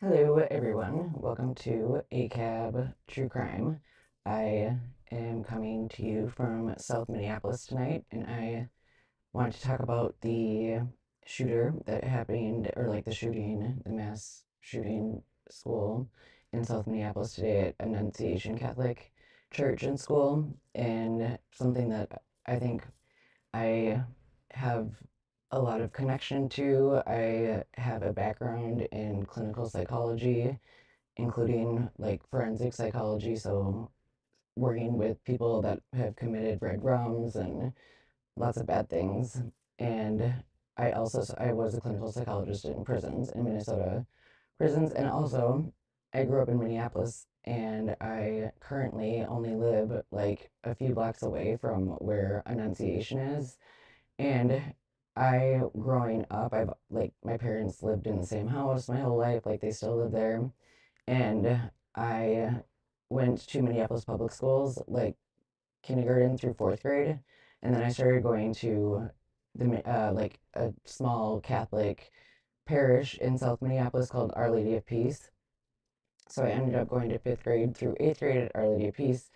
Hello, everyone. Welcome to ACAB True Crime. I am coming to you from South Minneapolis tonight, and I wanted to talk about the shooter that happened, or like the shooting, the mass shooting school in South Minneapolis today at Annunciation Catholic Church and School, and something that I think I have a lot of connection to. I have a background in clinical psychology, including like forensic psychology, so working with people that have committed red rums and lots of bad things. And I was a clinical psychologist in prisons in Minnesota prisons, and also I grew up in Minneapolis, and I currently only live like a few blocks away from where Annunciation is. And growing up, I've like my parents lived in the same house my whole life, like they still live there. And I went to Minneapolis public schools, like kindergarten through fourth grade. And then I started going to like a small Catholic parish in South Minneapolis called Our Lady of Peace. So I ended up going to fifth grade through eighth grade at Our Lady of Peace,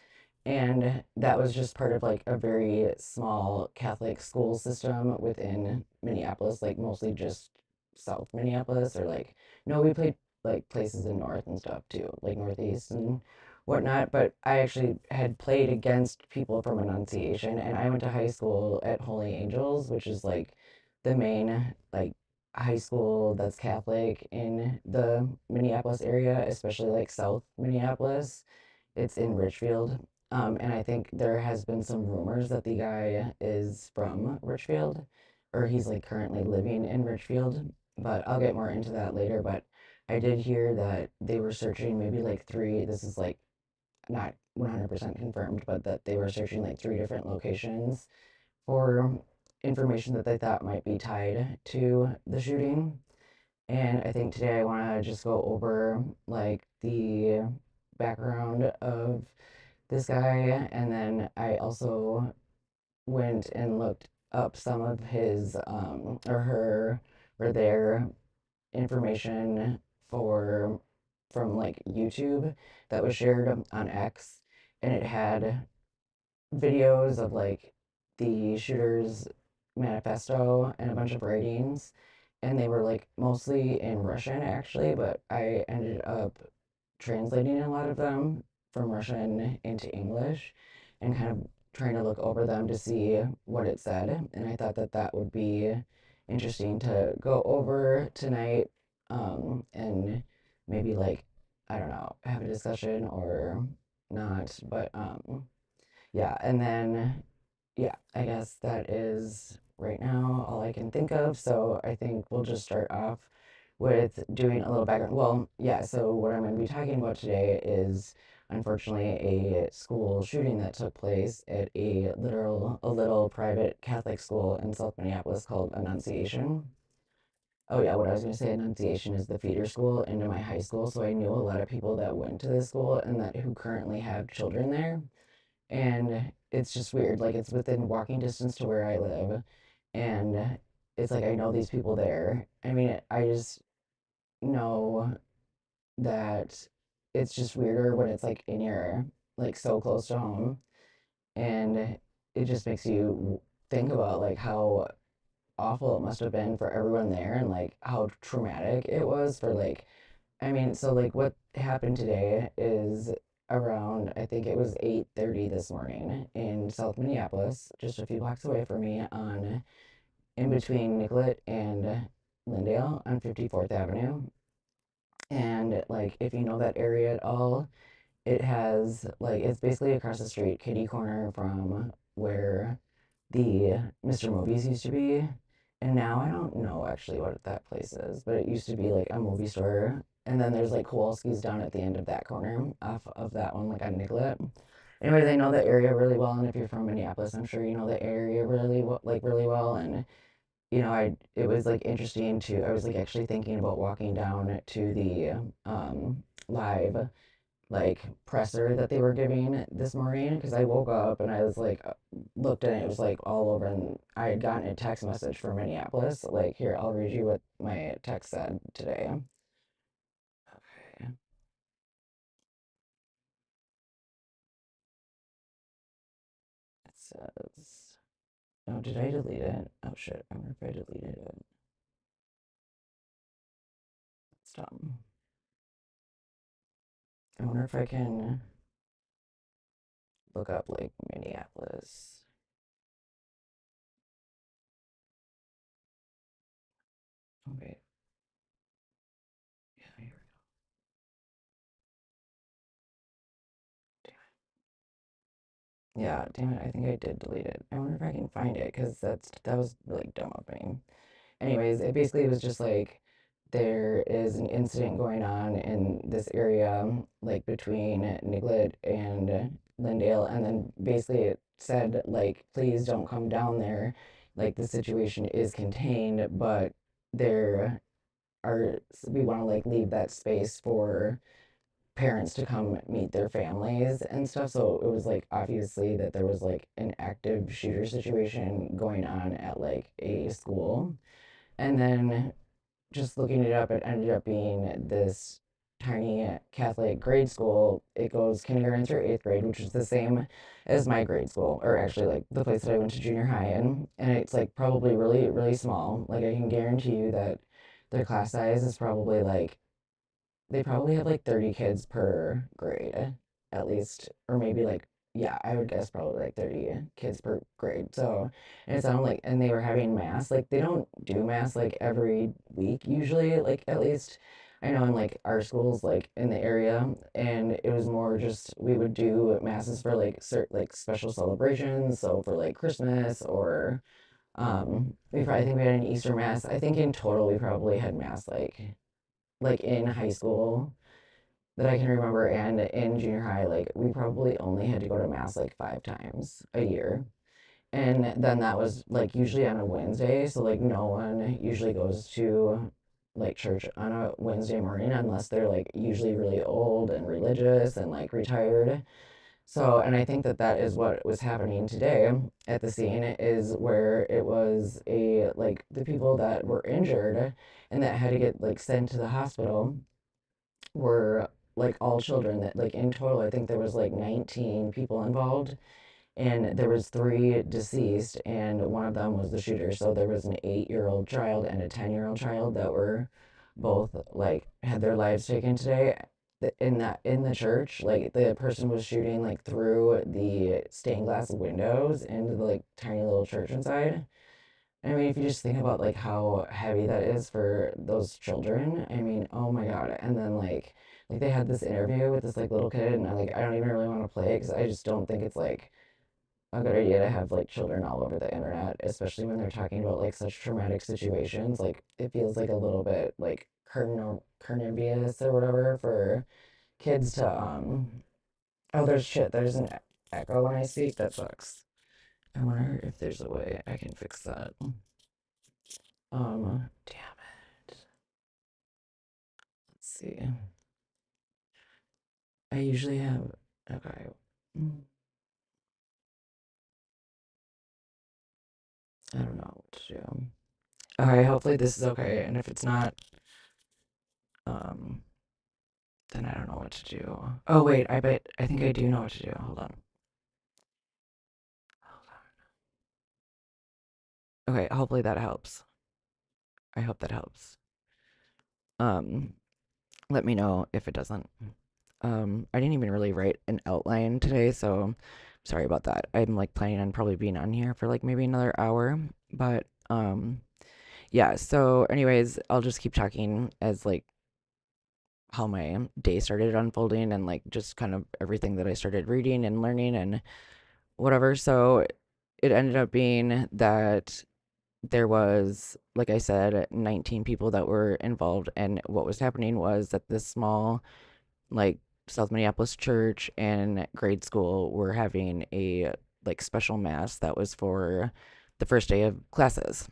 and that was just part of like a very small Catholic school system within Minneapolis, like mostly just South Minneapolis, or like, no, we played like places in North and stuff too, like Northeast and whatnot. But I actually had played against people from Annunciation, and I went to high school at Holy Angels, which is like the main like high school that's Catholic in the Minneapolis area, especially like South Minneapolis. It's in Richfield. And I think there has been some rumors that the guy is from Richfield, or he's like currently living in Richfield. But I'll get more into that later. But I did hear that they were searching maybe like three, this is like not 100% confirmed, but that they were searching like three different locations for information that they thought might be tied to the shooting. And I think today I want to just go over like the background of this guy, and then I also went and looked up some of his or her or their information for from like YouTube that was shared on X, and it had videos of like the shooter's manifesto and a bunch of writings, and they were like mostly in Russian actually, but I ended up translating a lot of them from Russian into English and kind of trying to look over them to see what it said. And I thought that that would be interesting to go over tonight, and maybe like, I don't know, have a discussion or not. But yeah, and then yeah, I guess that is right now all I can think of. So I think we'll just start off with doing a little background. Well, yeah, so what I'm going to be talking about today is unfortunately a school shooting that took place at a little private Catholic school in South Minneapolis called Annunciation. Oh yeah, what I was going to say, Annunciation is the feeder school into my high school, so I knew a lot of people that went to this school and that who currently have children there. And it's just weird. Like it's within walking distance to where I live, and it's like I know these people there. I mean, I just know that it's just weirder when it's like in your like so close to home, and it just makes you think about like how awful it must have been for everyone there, and like how traumatic it was for like, I mean, so like what happened today is around, I think it was 8:30 this morning in South Minneapolis, just a few blocks away from me, on in between Nicollet and Lindale on 54th Avenue. And like if you know that area at all, it has like it's basically across the street, kitty corner from where the Mr. Movies used to be. And now I don't know actually what that place is, but it used to be like a movie store. And then there's like Kowalski's down at the end of that corner off of that one, like on Nicollet. Anyways, I know the area really well, and if you're from Minneapolis, I'm sure you know the area really well, like really well. And I it was like interesting to I was like actually thinking about walking down to the live like presser that they were giving this morning, because I woke up and I was like looked and it was like all over, and I had gotten a text message from Minneapolis. Like here, I'll read you what my text said today. says, oh, did I delete it? Oh shit, I wonder if I deleted it. It's dumb. I wonder if I can look up like Minneapolis. Okay, yeah, here we go. Yeah, damn it, I think I did delete it. I wonder if I can find it because that was like dumb of me. Anyways, it basically was just like there is an incident going on in this area, like between Nicollet and Lindale, and then basically it said like, please don't come down there. Like the situation is contained, but there are we want to like leave that space for parents to come meet their families and stuff. So it was like obviously that there was like an active shooter situation going on at like a school. And then just looking it up, it ended up being this tiny Catholic grade school. It goes kindergarten through eighth grade, which is the same as my grade school, or actually like the place that I went to junior high in. And it's like probably really, really small. Like I can guarantee you that their class size is probably like they probably have like 30 kids per grade at least, or maybe like, yeah, I would guess probably like 30 kids per grade. So, and it sounded like, and they were having mass. Like they don't do mass like every week usually, like at least I know in like our schools like in the area, and it was more just we would do masses for like certain like special celebrations, so for like Christmas or I think we had an Easter mass. I think in total we probably had mass like in high school that I can remember and in junior high, like we probably only had to go to mass like 5 times a year. And then that was like usually on a Wednesday. So like no one usually goes to like church on a Wednesday morning unless they're like usually really old and religious and like retired. So, and I think that that is what was happening today at the scene is where it was a like the people that were injured and that had to get like sent to the hospital were like all children that like in total I think there was like 19 people involved and there was three deceased and one of them was the shooter. So there was an 8-year-old child and a 10-year-old child that were both like had their lives taken today in that in the church. Like the person was shooting like through the stained glass windows into the like tiny little church inside. I mean, if you just think about like how heavy that is for those children, I mean, oh my God. And then like they had this interview with this like little kid, and I don't even really want to play it because I just don't think it's like a good idea to have like children all over the internet, especially when they're talking about like such traumatic situations. Like it feels like a little bit like carnivorous or whatever for kids to oh there's shit, there's an echo when I speak. That sucks. I wonder if there's a way I can fix that. Damn it. Let's see. I usually have. Okay. Mm, I don't know what to do. Okay, hopefully this is okay. And if it's not, um, then I don't know what to do. Oh wait, I think I do know what to do. Hold on. Okay, hopefully that helps. I hope that helps. Um, Let me know if it doesn't. I didn't even really write an outline today, so sorry about that. I'm like planning on probably being on here for like maybe another hour, but yeah, so anyways, I'll just keep talking as like how my day started unfolding and like just kind of everything that I started reading and learning and whatever. So it ended up being that there was, like I said, 19 people that were involved, and what was happening was that this small like South Minneapolis church and grade school were having a like special mass that was for the first day of classes.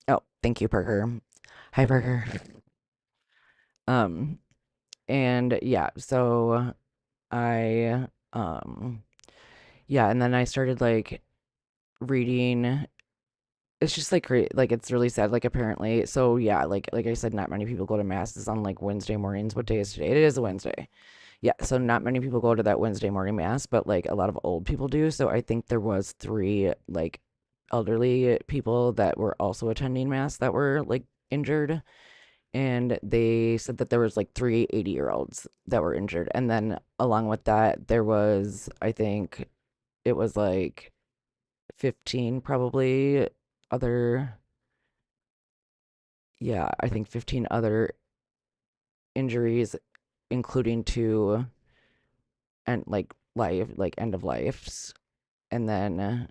Oh, thank you, Parker. Hi, Parker. Um, and yeah, so I, yeah, and then I started like reading. It's just like like it's really sad. Like apparently, so yeah, like I said, not many people go to masses on like Wednesday mornings. What day is today? It is a Wednesday. Yeah, so not many people go to that Wednesday morning mass, but like a lot of old people do. So I think there was three like elderly people that were also attending mass that were like injured. And they said that there was like three 80-year-olds that were injured. And then along with that, there was, I think it was like 15 probably other, yeah, I think 15 other injuries, including two and like end of lives. And then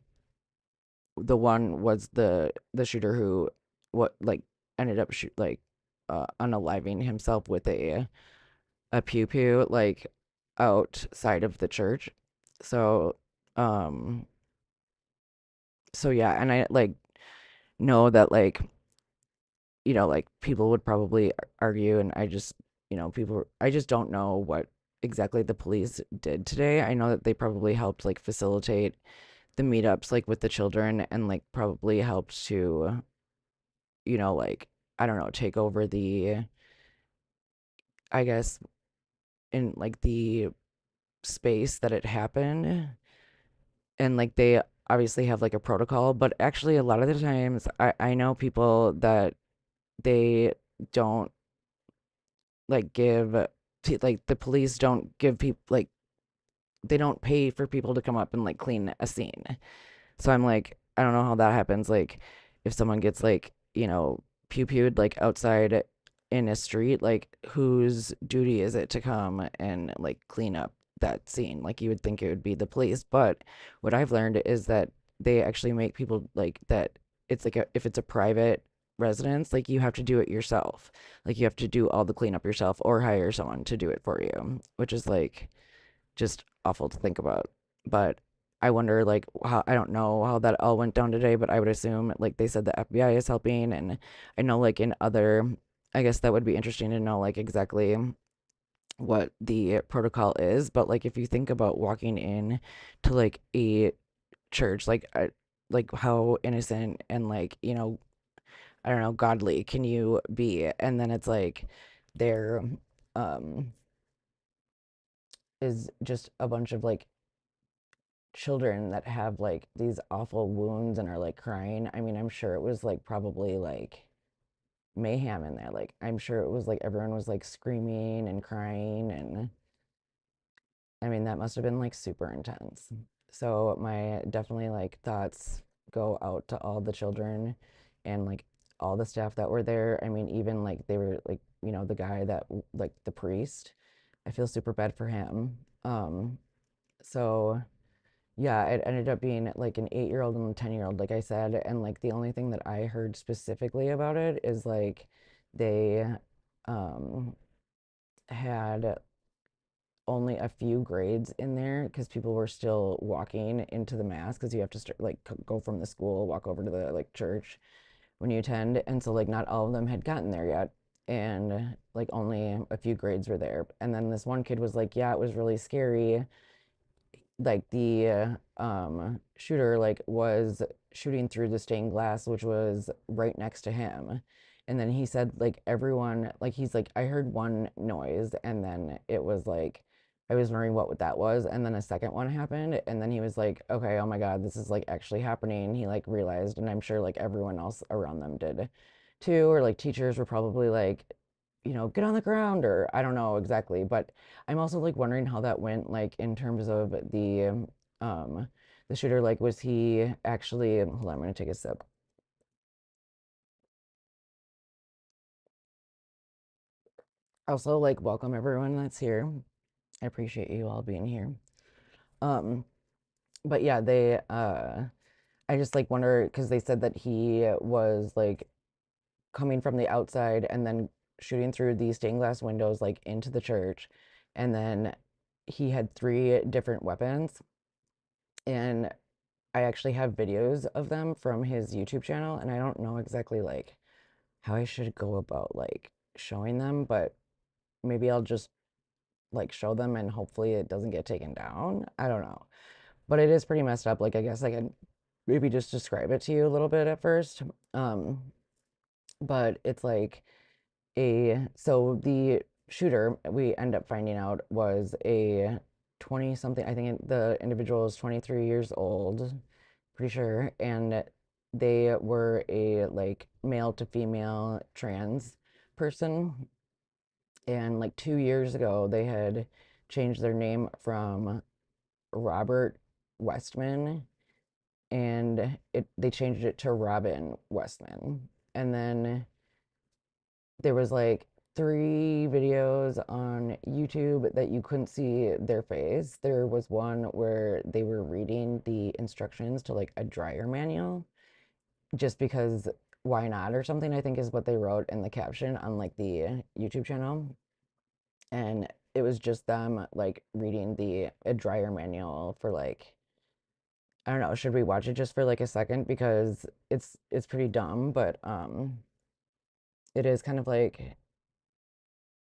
the one was the shooter who what like ended up unaliving himself with a pew pew like outside of the church. So um so yeah, and I like know that like like people would probably argue, and I just people I just don't know what exactly the police did today. I know that they probably helped like facilitate the meetups like with the children, and like probably helped to like I don't know, take over the I guess in like the space that it happened. And like they obviously have like a protocol, but actually a lot of the times I know people that they don't like like the police don't give people like they don't pay for people to come up and like clean a scene. So I'm like, I don't know how that happens. Like, if someone gets like, pew pewed like outside in a street, like whose duty is it to come and like clean up that scene? Like, you would think it would be the police, but what I've learned is that they actually make people like that. It's like if it's a private residence, like you have to do it yourself. Like you have to do all the cleanup yourself or hire someone to do it for you, which is like just awful to think about. But I wonder, like, how I don't know how that all went down today, but I would assume, like, they said the FBI is helping. And I know, like, in other, I guess that would be interesting to know, like, exactly what the protocol is. But, like, if you think about walking in to, like, a church, like, how innocent and, like, I don't know, godly can you be? And then it's like, there, um, is just a bunch of like children that have like these awful wounds and are like crying. I mean, I'm sure it was like probably like mayhem in there. Like, I'm sure it was like everyone was like screaming and crying. And I mean, that must have been like super intense. So, my definitely like thoughts go out to all the children and like all the staff that were there. I mean, even like they were like, the guy that like the priest, I feel super bad for him. So yeah, it ended up being like an 8-year-old and a 10-year-old, like I said. And like the only thing that I heard specifically about it is like they um had only a few grades in there because people were still walking into the mass because you have to start like go from the school, walk over to the like church when you attend. And so like not all of them had gotten there yet. And like only a few grades were there. And then this one kid was like, yeah, it was really scary, like the shooter like was shooting through the stained glass which was right next to him. And then he said like everyone, like he's like, I heard one noise and then it was like I was wondering what that was, and then a second one happened, and then he was like, okay, oh my God, this is like actually happening. He like realized, and I'm sure like everyone else around them did too, or like teachers were probably like, get on the ground, or I don't know exactly. But I'm also like wondering how that went, like in terms of um the shooter. Like, was he actually, hold on, I'm gonna take a sip. Also, like, welcome everyone that's here. I appreciate you all being here. Um, but yeah, I just like wonder because they said that he was like coming from the outside and then shooting through the stained glass windows like into the church. And then he had three different weapons. And I actually have videos of them from his YouTube channel, and I don't know exactly like how I should go about like showing them, but maybe I'll just like show them and hopefully it doesn't get taken down. I don't know. But it is pretty messed up. Like, I guess I could maybe just describe it to you a little bit at first. Um, but it's like so the shooter, we end up finding out, was a 20 something. I think the individual is 23 years old, pretty sure. And they were a like male to female trans person. And like 2 years ago, they had changed their name from Robert Westman, and they changed it to Robin Westman. And then there was like three videos on YouTube that you couldn't see their face. There was one where they were reading the instructions to like a dryer manual just because why not or something, I think is what they wrote in the caption on like the YouTube channel. And it was just them like reading the a dryer manual for like, I don't know, should we watch it just for like a second because it's pretty dumb, but it is kind of like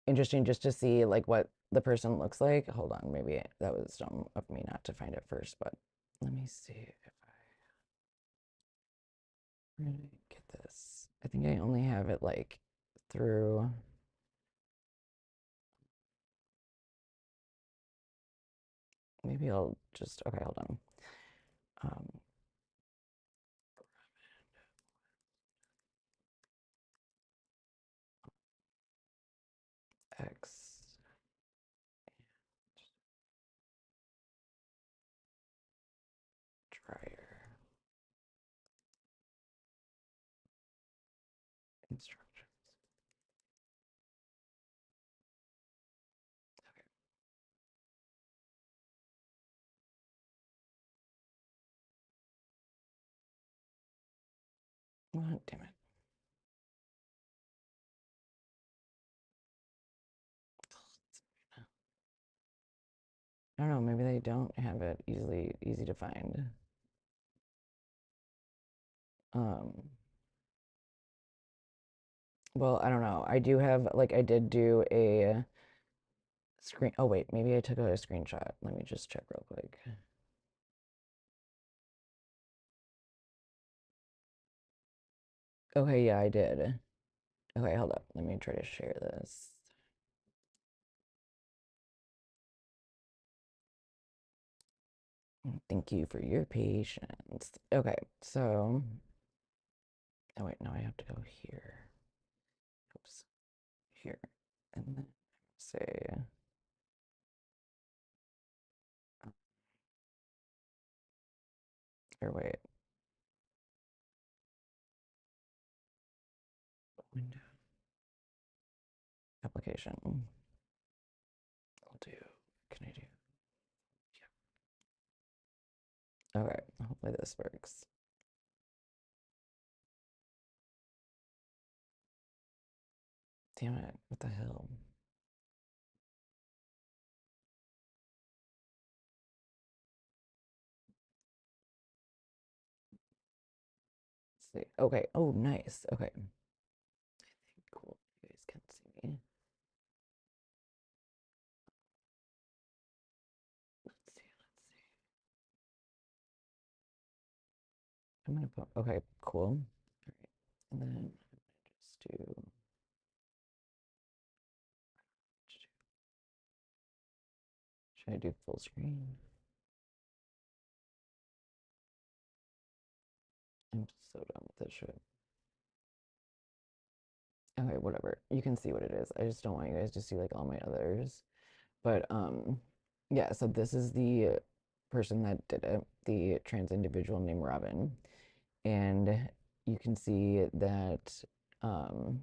interesting just to see like what the person looks like. Hold on, maybe that was dumb of me not to find it first, but let me see if I really get this. I think I only have it like through. Maybe I'll just okay. Hold on. Um, X dryer instructions. What? Damn it. I don't know. Maybe they don't have it easy to find. Um, well, I don't know. I do have like I did do a screen. Oh wait, maybe I took a screenshot. Let me just check real quick. Okay, yeah, I did. Okay, hold up. Let me try to share this. Thank you for your patience. Okay, so oh wait, no, I have to go here. Oops, here, and then say, or wait, window application. I'll do. Can I do? Yeah. Okay, hopefully this works. Damn it! What the hell? Let's see. Okay. Oh, nice. Okay. Cool. You guys can see me. Let's see. Let's see. I'm gonna put. Okay. Cool. All right. And then I'm gonna just do. Should I do full screen? I'm so done with this shit. Okay, whatever. You can see what it is. I just don't want you guys to see like all my others. But yeah, so this is the person that did it, the trans individual named Robin. And you can see that um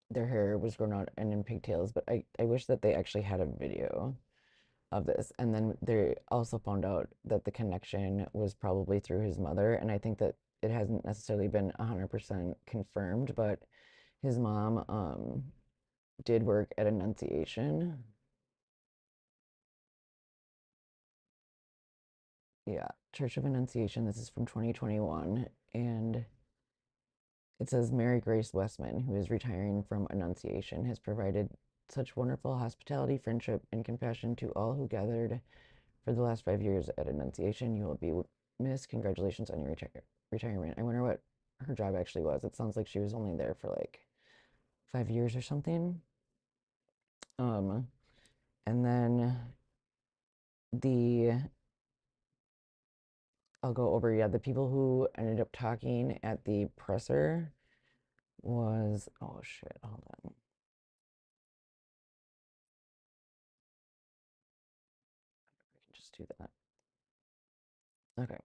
their hair was grown out and in pigtails, but I wish that they actually had a video of this. And then they also found out that the connection was probably through his mother. And I think that it hasn't necessarily been 100% confirmed, but his mom did work at Annunciation. Yeah, Church of Annunciation. This is from 2021. And it says Mary Grace Westman, who is retiring from Annunciation, has provided such wonderful hospitality, friendship, and compassion to all who gathered for the last 5 years at Annunciation. You will be missed. Congratulations on your retirement. I wonder what her job actually was. It sounds like she was only there for like 5 years or something. Um, and then the I'll go over, yeah, the people who ended up talking at the presser was, oh shit, hold on. I can just do that. Okay.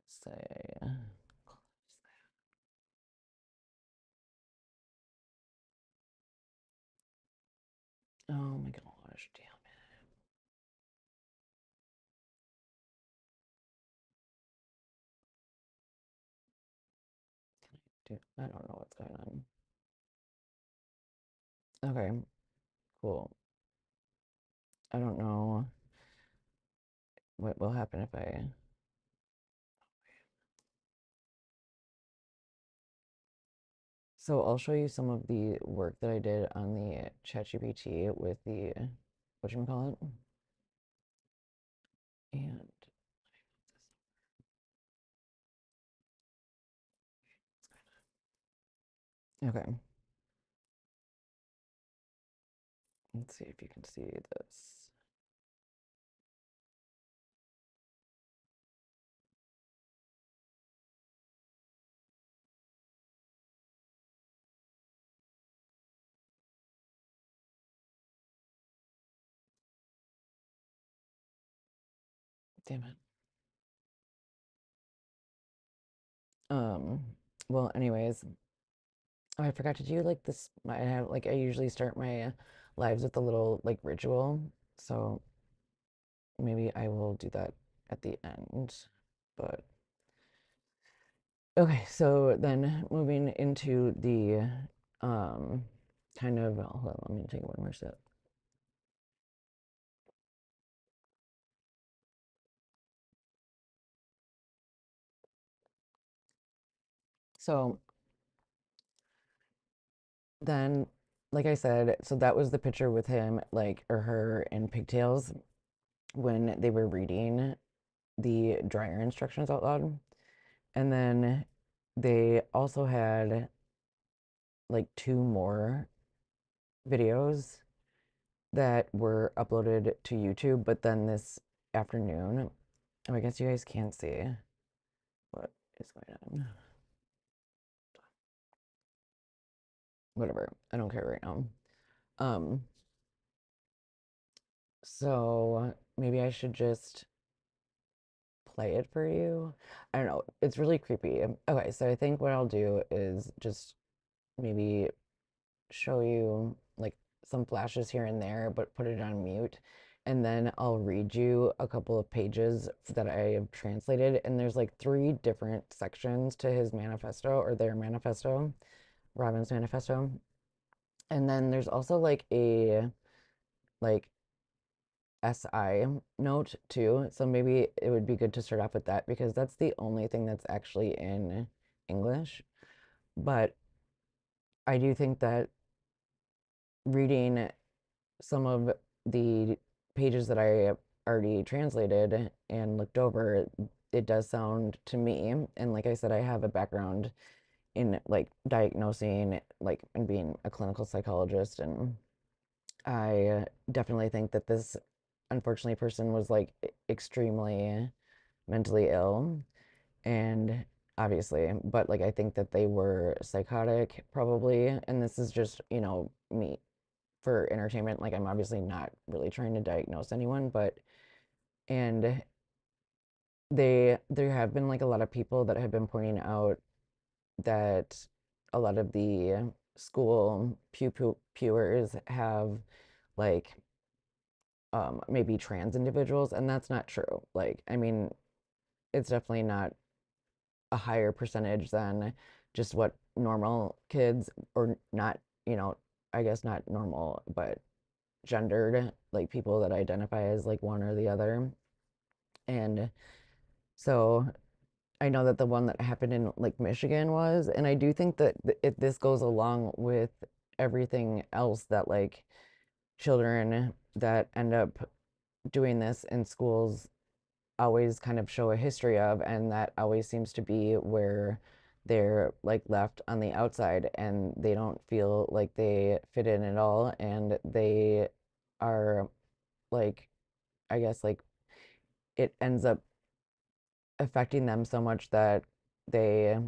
Say, oh my gosh, damn it. Dude, I don't know what's going on. Okay, cool. I don't know what will happen if I. So I'll show you some of the work that I did on the ChatGPT with the, whatchamacallit? And, okay, let's see if you can see this. Damn it. Um, well, anyways, oh, I forgot to do like this. I have like I usually start my lives with a little like ritual, so maybe I will do that at the end. But okay, so then moving into the um kind of hold on, let me take one more sip. So then, like I said, so that was the picture with him, like, or her in pigtails when they were reading the dryer instructions out loud. And then they also had like two more videos that were uploaded to YouTube, but then this afternoon, oh, I guess you guys can't see what is going on. Whatever, I don't care right now. Um, so maybe I should just play it for you. I don't know. It's really creepy. Okay, so I think what I'll do is just maybe show you like some flashes here and there, but put it on mute. And then I'll read you a couple of pages that I have translated. And there's like three different sections to his manifesto or their manifesto, Robin's manifesto. And then there's also like SI note too. So maybe it would be good to start off with that because that's the only thing that's actually in English. But I do think that reading some of the pages that I already translated and looked over, it does sound to me, and like I said, I have a background in like diagnosing, like, and being a clinical psychologist, and I definitely think that this unfortunately person was like extremely mentally ill and obviously, but like I think that they were psychotic probably, and this is just, me for entertainment. Like I'm obviously not really trying to diagnose anyone, but and there have been like a lot of people that have been pointing out that a lot of the school pewers have like maybe trans individuals, and that's not true. Like I mean, it's definitely not a higher percentage than just what normal kids or not, I guess not normal, but gendered, like people that identify as like one or the other. And so I know that the one that happened in like Michigan was, and I do think that if this goes along with everything else that like children that end up doing this in schools always kind of show a history of, and that always seems to be where they're like left on the outside and they don't feel like they fit in at all, and they are like, I guess like it ends up affecting them so much that they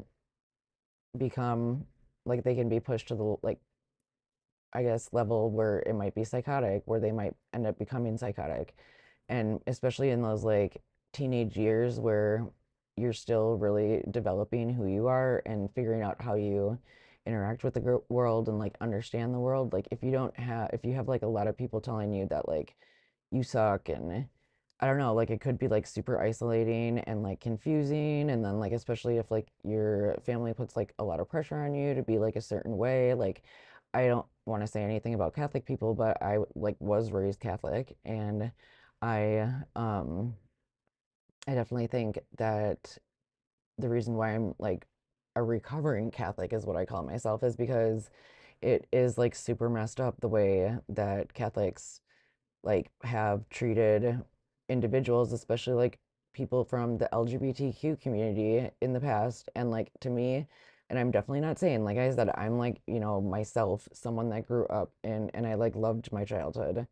become like they can be pushed to the like, I guess, level where it might be psychotic, where they might end up becoming psychotic. And especially in those like teenage years where you're still really developing who you are and figuring out how you interact with the world and like understand the world. Like if you have like a lot of people telling you that like you suck, and I don't know, like it could be like super isolating and like confusing, and then like especially if like your family puts like a lot of pressure on you to be like a certain way. Like I don't want to say anything about Catholic people, but I like was raised Catholic, and I I definitely think that the reason why I'm like a recovering Catholic is what I call myself is because it is like super messed up the way that Catholics like have treated individuals, especially like people from the LGBTQ community in the past. And like to me, and I'm definitely not saying, like I said, I'm like, myself, someone that grew up in, and I like loved my childhood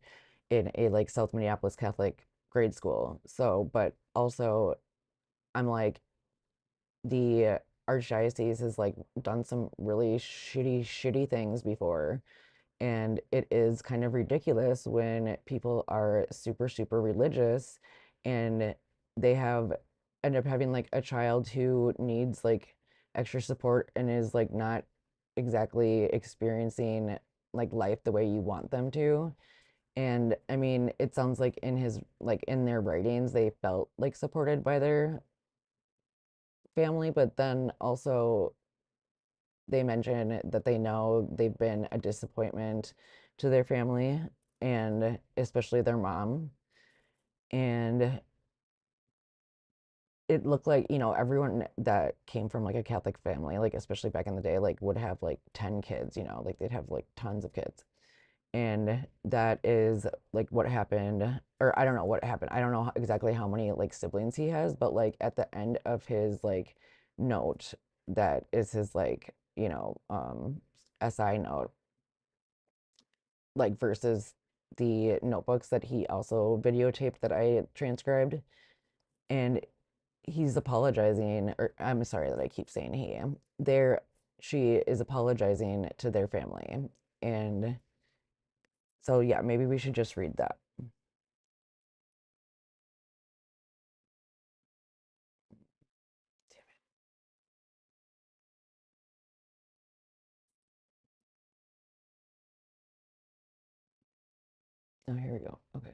in a like South Minneapolis Catholic grade school. So, but also I'm like, the archdiocese has like done some really shitty things before, and it is kind of ridiculous when people are super religious and they have end up having like a child who needs like extra support and is like not exactly experiencing like life the way you want them to. And I mean, it sounds like in their writings, they felt like supported by their family, but then also they mention that they know they've been a disappointment to their family, and especially their mom. And it looked like, everyone that came from like a Catholic family, like especially back in the day, like would have like 10 kids, like they'd have like tons of kids. And that is like what happened, or I don't know what happened. I don't know exactly how many like siblings he has, but like at the end of his like note, that is his like, SI note, like versus the notebooks that he also videotaped that I transcribed. And he's apologizing, or I'm sorry that I keep saying he. There, she is apologizing to their family. And so, yeah, maybe we should just read that. Oh, here we go. Okay.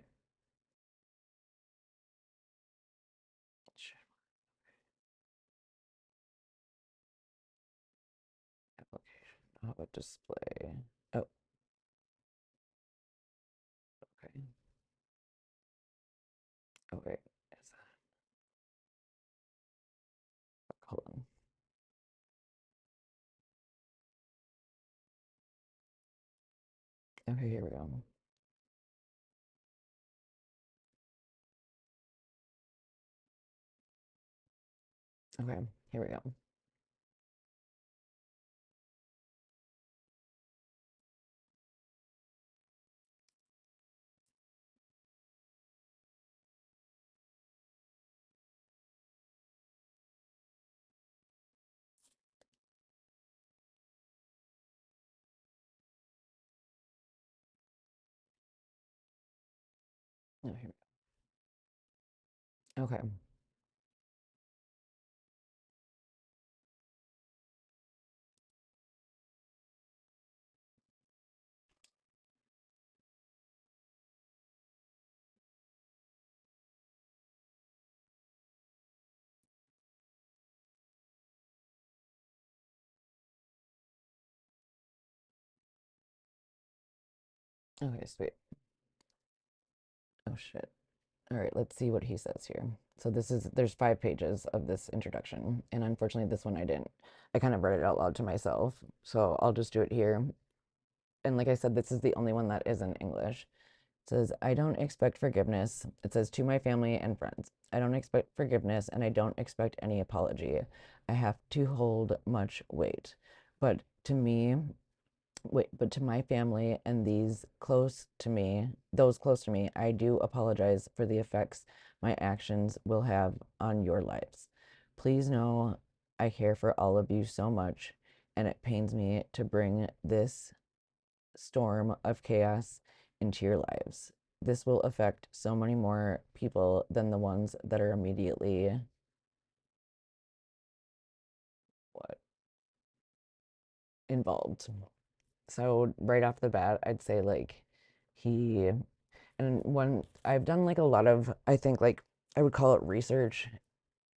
Application. How about display? Oh, okay. Okay. Is that, hold on. Okay, here we go. Okay, here we go. Oh, here. Okay. Okay, sweet. Oh shit. All right, let's see what he says here. So there's 5 pages of this introduction, and unfortunately this one I didn't. I kind of read it out loud to myself, so I'll just do it here. And like I said, this is the only one that is in English. It says, I don't expect forgiveness. It says, to my family and friends, I don't expect forgiveness and I don't expect any apology. I have to hold much weight. But to me, but to my family and those close to me, I do apologize for the effects my actions will have on your lives. Please know I care for all of you so much, and it pains me to bring this storm of chaos into your lives. This will affect so many more people than the ones that are immediately what involved. So right off the bat, I'd say like he and when I've done like a lot of I think like I would call it research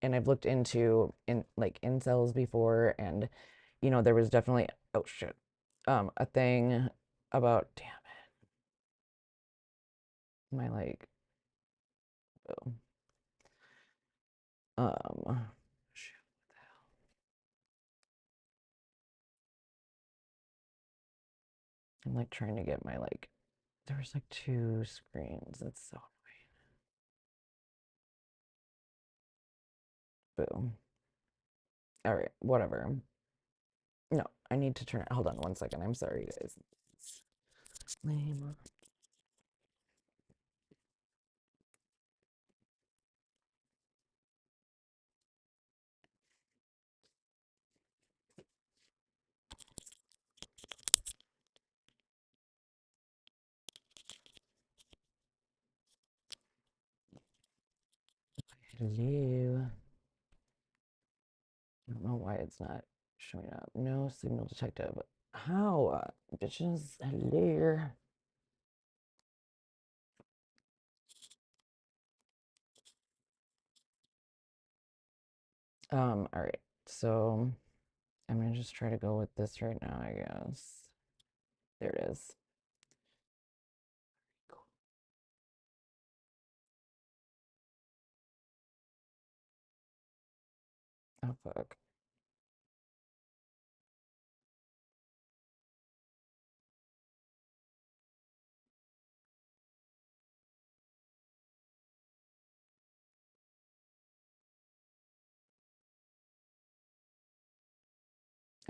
and I've looked into in like incels before and there was definitely oh shit a thing about damn it my like oh, shoot, I'm like trying to get my like there was like two screens. That's so boom. All right, whatever. No, I need to turn it. Hold on one second. I'm sorry, guys. It's lame. Hello. I don't know why it's not showing up. No signal detected. How? Bitches. Hello. All right. So I'm gonna just try to go with this right now, I guess. There it is. Oh fuck.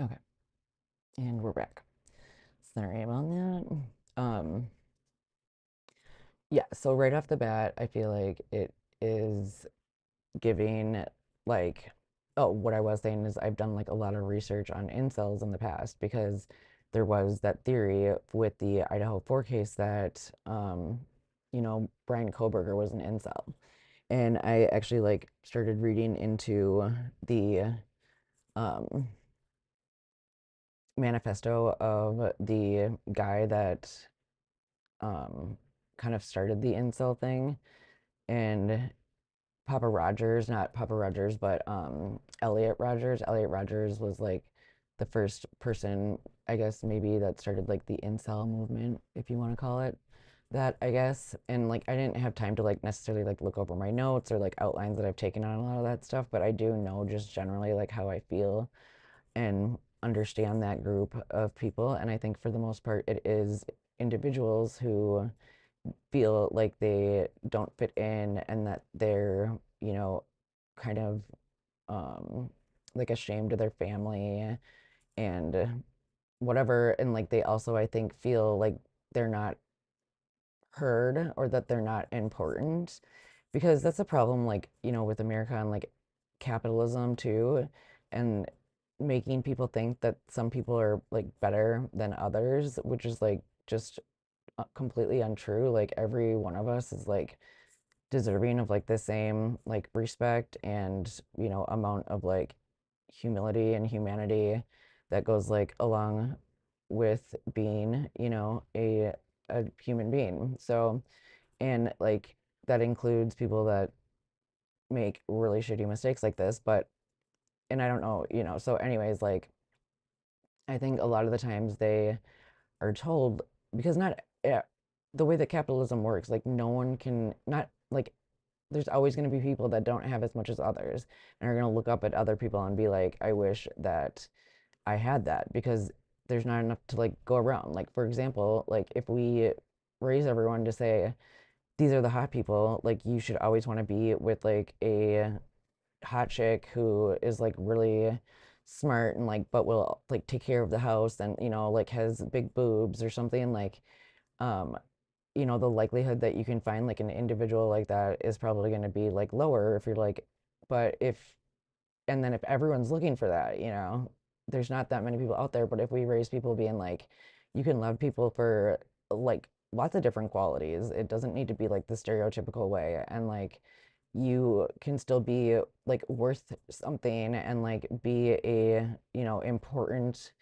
Okay. And we're back. Sorry about that. Yeah, so right off the bat, I feel like it is giving like oh what I was saying is I've done like a lot of research on incels in the past because there was that theory with the Idaho 4 case that Brian Koberger was an incel. And I actually like started reading into the um manifesto of the guy that um kind of started the incel thing and Papa Rogers, not Papa Rogers, but Elliot Rogers. Elliot Rogers was like the first person, I guess maybe that started like the incel movement, if you want to call it that, I guess. And like I didn't have time to like necessarily like look over my notes or like outlines that I've taken on a lot of that stuff, but I do know just generally like how I feel and understand that group of people. And I think for the most part, it is individuals who feel like they don't fit in and that they're, kind of like ashamed of their family and whatever. And like they also, I think, feel like they're not heard or that they're not important because that's a problem, like, with America and like capitalism too. And making people think that some people are like better than others, which is like just completely untrue. Like every one of us is like deserving of like the same like respect and amount of like humility and humanity that goes like along with being a human being. So and like that includes people that make really shitty mistakes like this, but and I don't know, so anyways, like I think a lot of the times they are told because not the way that capitalism works, like no one can not like there's always going to be people that don't have as much as others and are going to look up at other people and be like, I wish that I had that because there's not enough to like go around. Like for example, like if we raise everyone to say these are the hot people. Like you should always want to be with like a hot chick who is like really smart and like but will like take care of the house and like has big boobs or something like um the likelihood that you can find like an individual like that is probably going to be like lower if you're like but if and then if everyone's looking for that, there's not that many people out there. But if we raise people being like, you can love people for like lots of different qualities, it doesn't need to be like the stereotypical way. And like, you can still be like worth something and like be a, important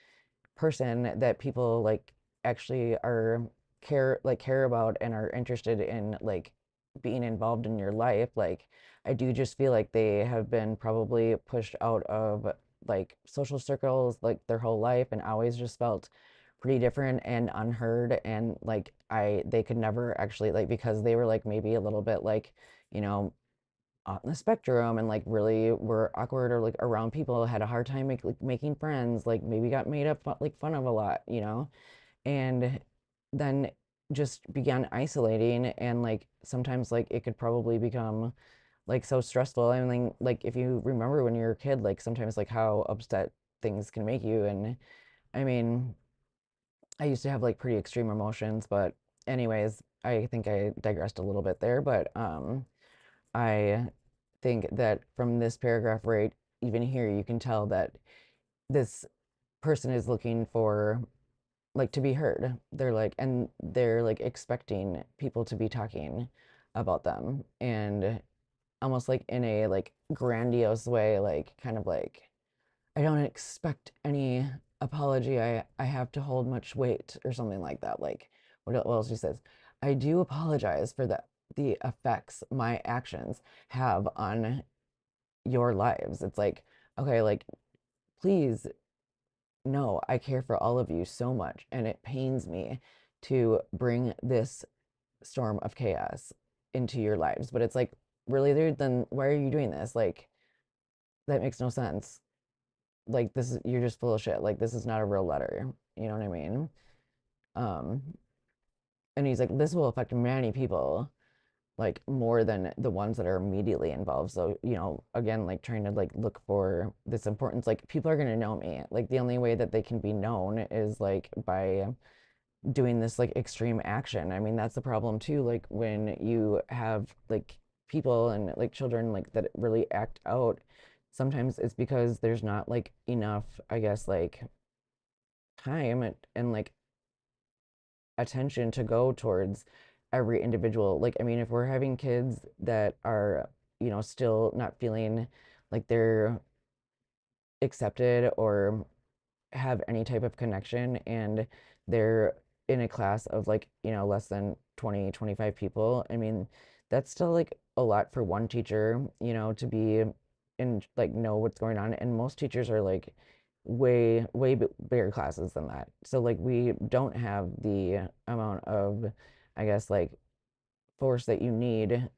person that people like actually are care about and are interested in like being involved in your life. Like I do just feel like they have been probably pushed out of like social circles like their whole life and always just felt pretty different and unheard and like they could never actually like because they were like maybe a little bit like you know on the spectrum and like really were awkward or like around people had a hard time making friends like maybe got made up like fun of a lot and then just began isolating and like sometimes like it could probably become like so stressful. I mean like if you remember when you were a kid like sometimes like how upset things can make you and I mean I used to have like pretty extreme emotions but anyways I think I digressed a little bit there but I think that from this paragraph right even here you can tell that this person is looking for like to be heard. They're like expecting people to be talking about them and almost like in a like grandiose way like kind of like I don't expect any apology. I have to hold much weight or something like that. Like what else she says? I do apologize for the effects my actions have on your lives. It's like, okay, like, please, no, I care for all of you so much. And it pains me to bring this storm of chaos into your lives. But it's like, really, dude, then why are you doing this? Like, that makes no sense. Like, you're just full of shit. Like, this is not a real letter. You know what I mean? Um, and he's like, this will affect many people like more than the ones that are immediately involved. So, again, like trying to like look for this importance, like people are gonna know me. Like the only way that they can be known is like by doing this like extreme action. I mean, that's the problem too. Like when you have like people and like children like that really act out, sometimes it's because there's not like enough, I guess, like time and like attention to go towards every individual. Like, I mean, if we're having kids that are, still not feeling like they're accepted or have any type of connection and they're in a class of like, less than 20, 25 people, I mean, that's still like a lot for one teacher, to be and like know what's going on. And most teachers are like way bigger classes than that. So like we don't have the amount of, I guess, like force that you need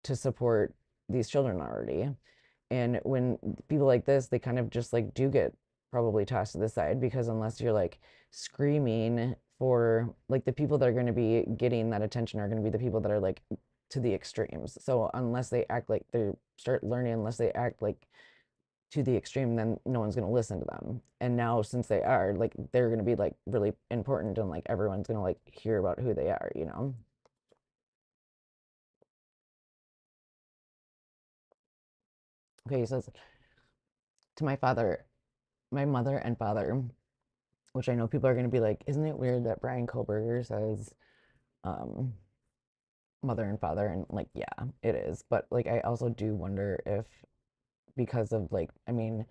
to support these children already. And when people like this, they kind of just like do get probably tossed to the side because unless you're like screaming for like the people that are going to be getting that attention are going to be the people that are like to the extremes. So unless they act like they start learning, unless they act like to the extreme, then no one's going to listen to them. And now since they are, like they're going to be like really important and like everyone's going to like hear about who they are. Okay, he says to my father, my mother and father, which I know people are going to be like, isn't it weird that Brian Koberger says um, mother and father? And like, yeah, it is. But like, I also do wonder if because of like, I mean,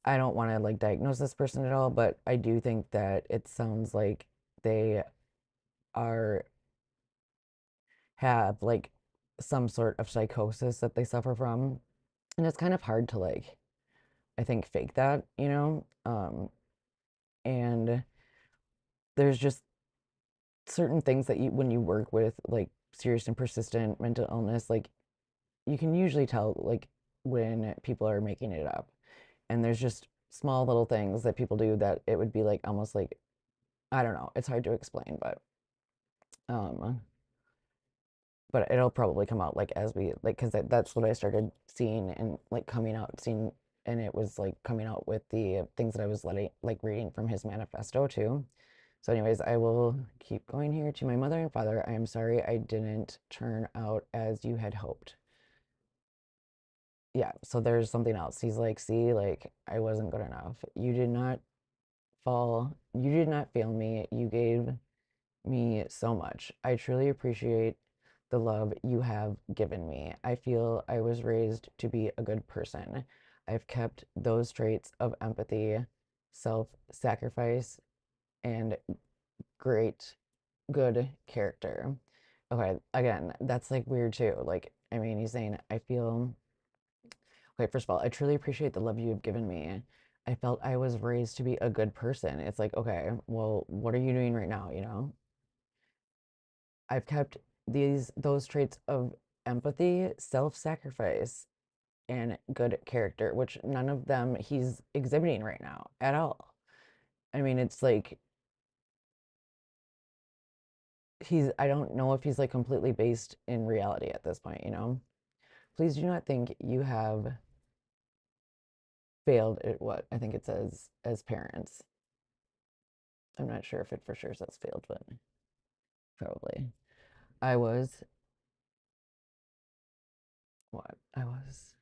I don't want to like diagnose this person at all, but I do think that it sounds like they are have like some sort of psychosis that they suffer from. And it's kind of hard to like, I think, fake that. And there's just certain things that when you work with like serious and persistent mental illness, like you can usually tell like when people are making it up. And there's just small little things that people do that it would be like almost like I don't know, it's hard to explain, but Um, but it'll probably come out like as we like because that's what I started seeing and like coming out seeing and it was like coming out with the things that I was letting like reading from his manifesto too. So anyways, I will keep going here. To my mother and father, I am sorry I didn't turn out as you had hoped. Yeah, so there's something else. He's like, see, like I wasn't good enough. You did not fall. You did not fail me. You gave me so much. I truly appreciate the love you have given me. I feel I was raised to be a good person. I've kept those traits of empathy, self-sacrifice, and great good character. Okay, again, that's like weird too. Like, I mean, he's saying, I feel, okay, first of all, I truly appreciate the love you have given me. I felt I was raised to be a good person. It's like, okay, well, what are you doing right now, you know? I've kept those traits of empathy, self-sacrifice, and good character, which none of them he's exhibiting right now at all. I mean, it's like I don't know if he's like completely based in reality at this point, you know? Please do not think you have failed at what I think it says as parents. I'm not sure if it for sure says failed, but probably. I was what? I was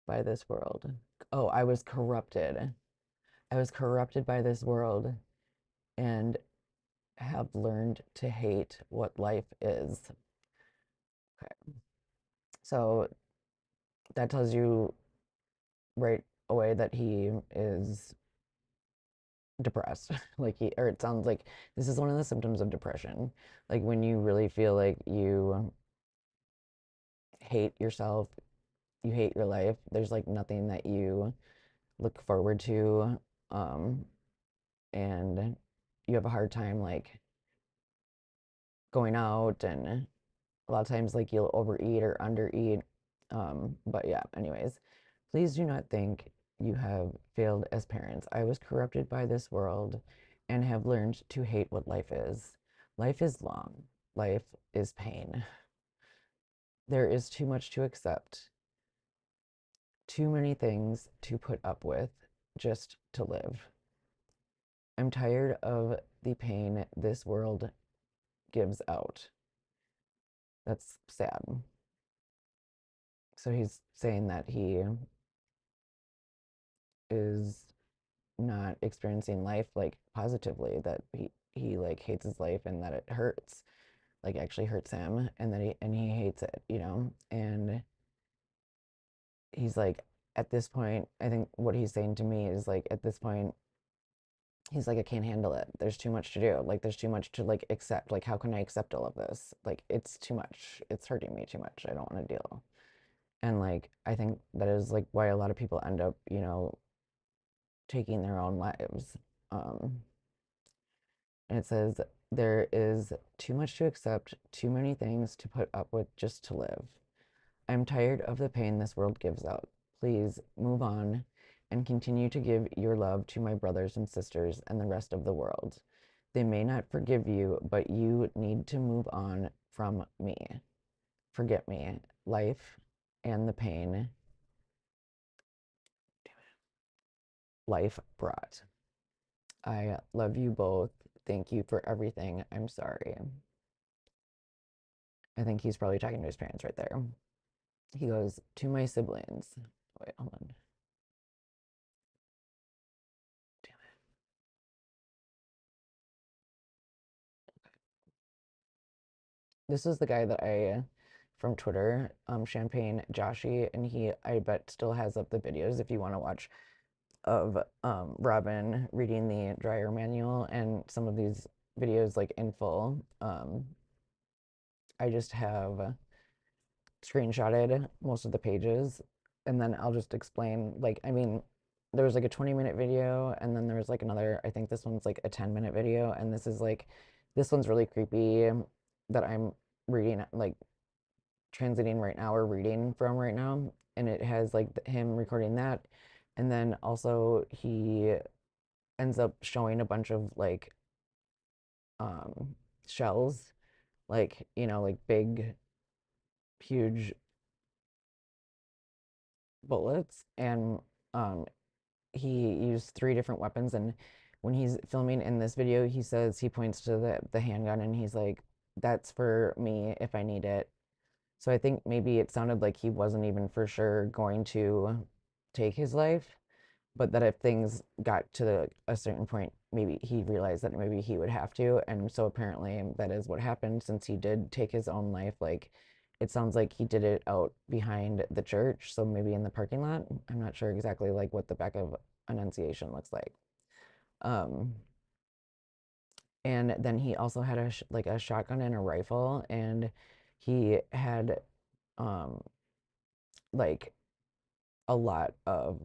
by this world. Oh, I was corrupted. I was corrupted by this world and have learned to hate what life is. Okay. So that tells you right away that he is depressed. Like or it sounds like this is one of the symptoms of depression. Like when you really feel like you hate yourself, you hate your life, there's like nothing that you look forward to. Um, and you have a hard time like going out and a lot of times like you'll overeat or undereat. But yeah, anyways, please do not think you have failed as parents. I was corrupted by this world and have learned to hate what life is. Life is long. Life is pain. There is too much to accept, too many things to put up with just to live. I'm tired of the pain this world gives out. That's sad. So he's saying that he is not experiencing life like positively, that he like hates his life and that it hurts, like actually hurts him and that he hates it, you know? And he's like at this point, I think what he's saying to me is like at this point he's like I can't handle it. There's too much to do. Like there's too much to like accept. Like how can I accept all of this? Like it's too much. It's hurting me too much. I don't want to deal. And like I think that is like why a lot of people end up, you know, taking their own lives. Um, and it says there is too much to accept, too many things to put up with just to live. I'm tired of the pain this world gives out. Please move on and continue to give your love to my brothers and sisters and the rest of the world. They may not forgive you, but you need to move on from me. Forget me, life, and the pain life brought. I love you both. Thank you for everything. I'm sorry. I think he's probably talking to his parents right there. He goes, to my siblings. Wait, hold on. Damn it. This is the guy that from Twitter, Champagne Joshy, and he, I bet, still has up the videos if you want to watch of Robin reading the dryer manual and some of these videos like in full. I just have screenshotted most of the pages and then I'll just explain like I mean there was like a 20-minute video and then there was like another I think this one's like a 10-minute video and this is like this one's really creepy that I'm reading like translating right now or reading from right now and it has like him recording that and then also he ends up showing a bunch of like um shells, like, like big, huge bullets. And um, he used three different weapons. And when he's filming in this video, he says he points to the handgun and he's like, that's for me if I need it. So I think maybe it sounded like he wasn't even for sure going to take his life, but that if things got to a certain point, maybe he realized that maybe he would have to. And so apparently that is what happened since he did take his own life. Like it sounds like he did it out behind the church, so maybe in the parking lot. I'm not sure exactly like what the back of Annunciation looks like. Um, and then he also had like a shotgun and a rifle, and he had um like a lot of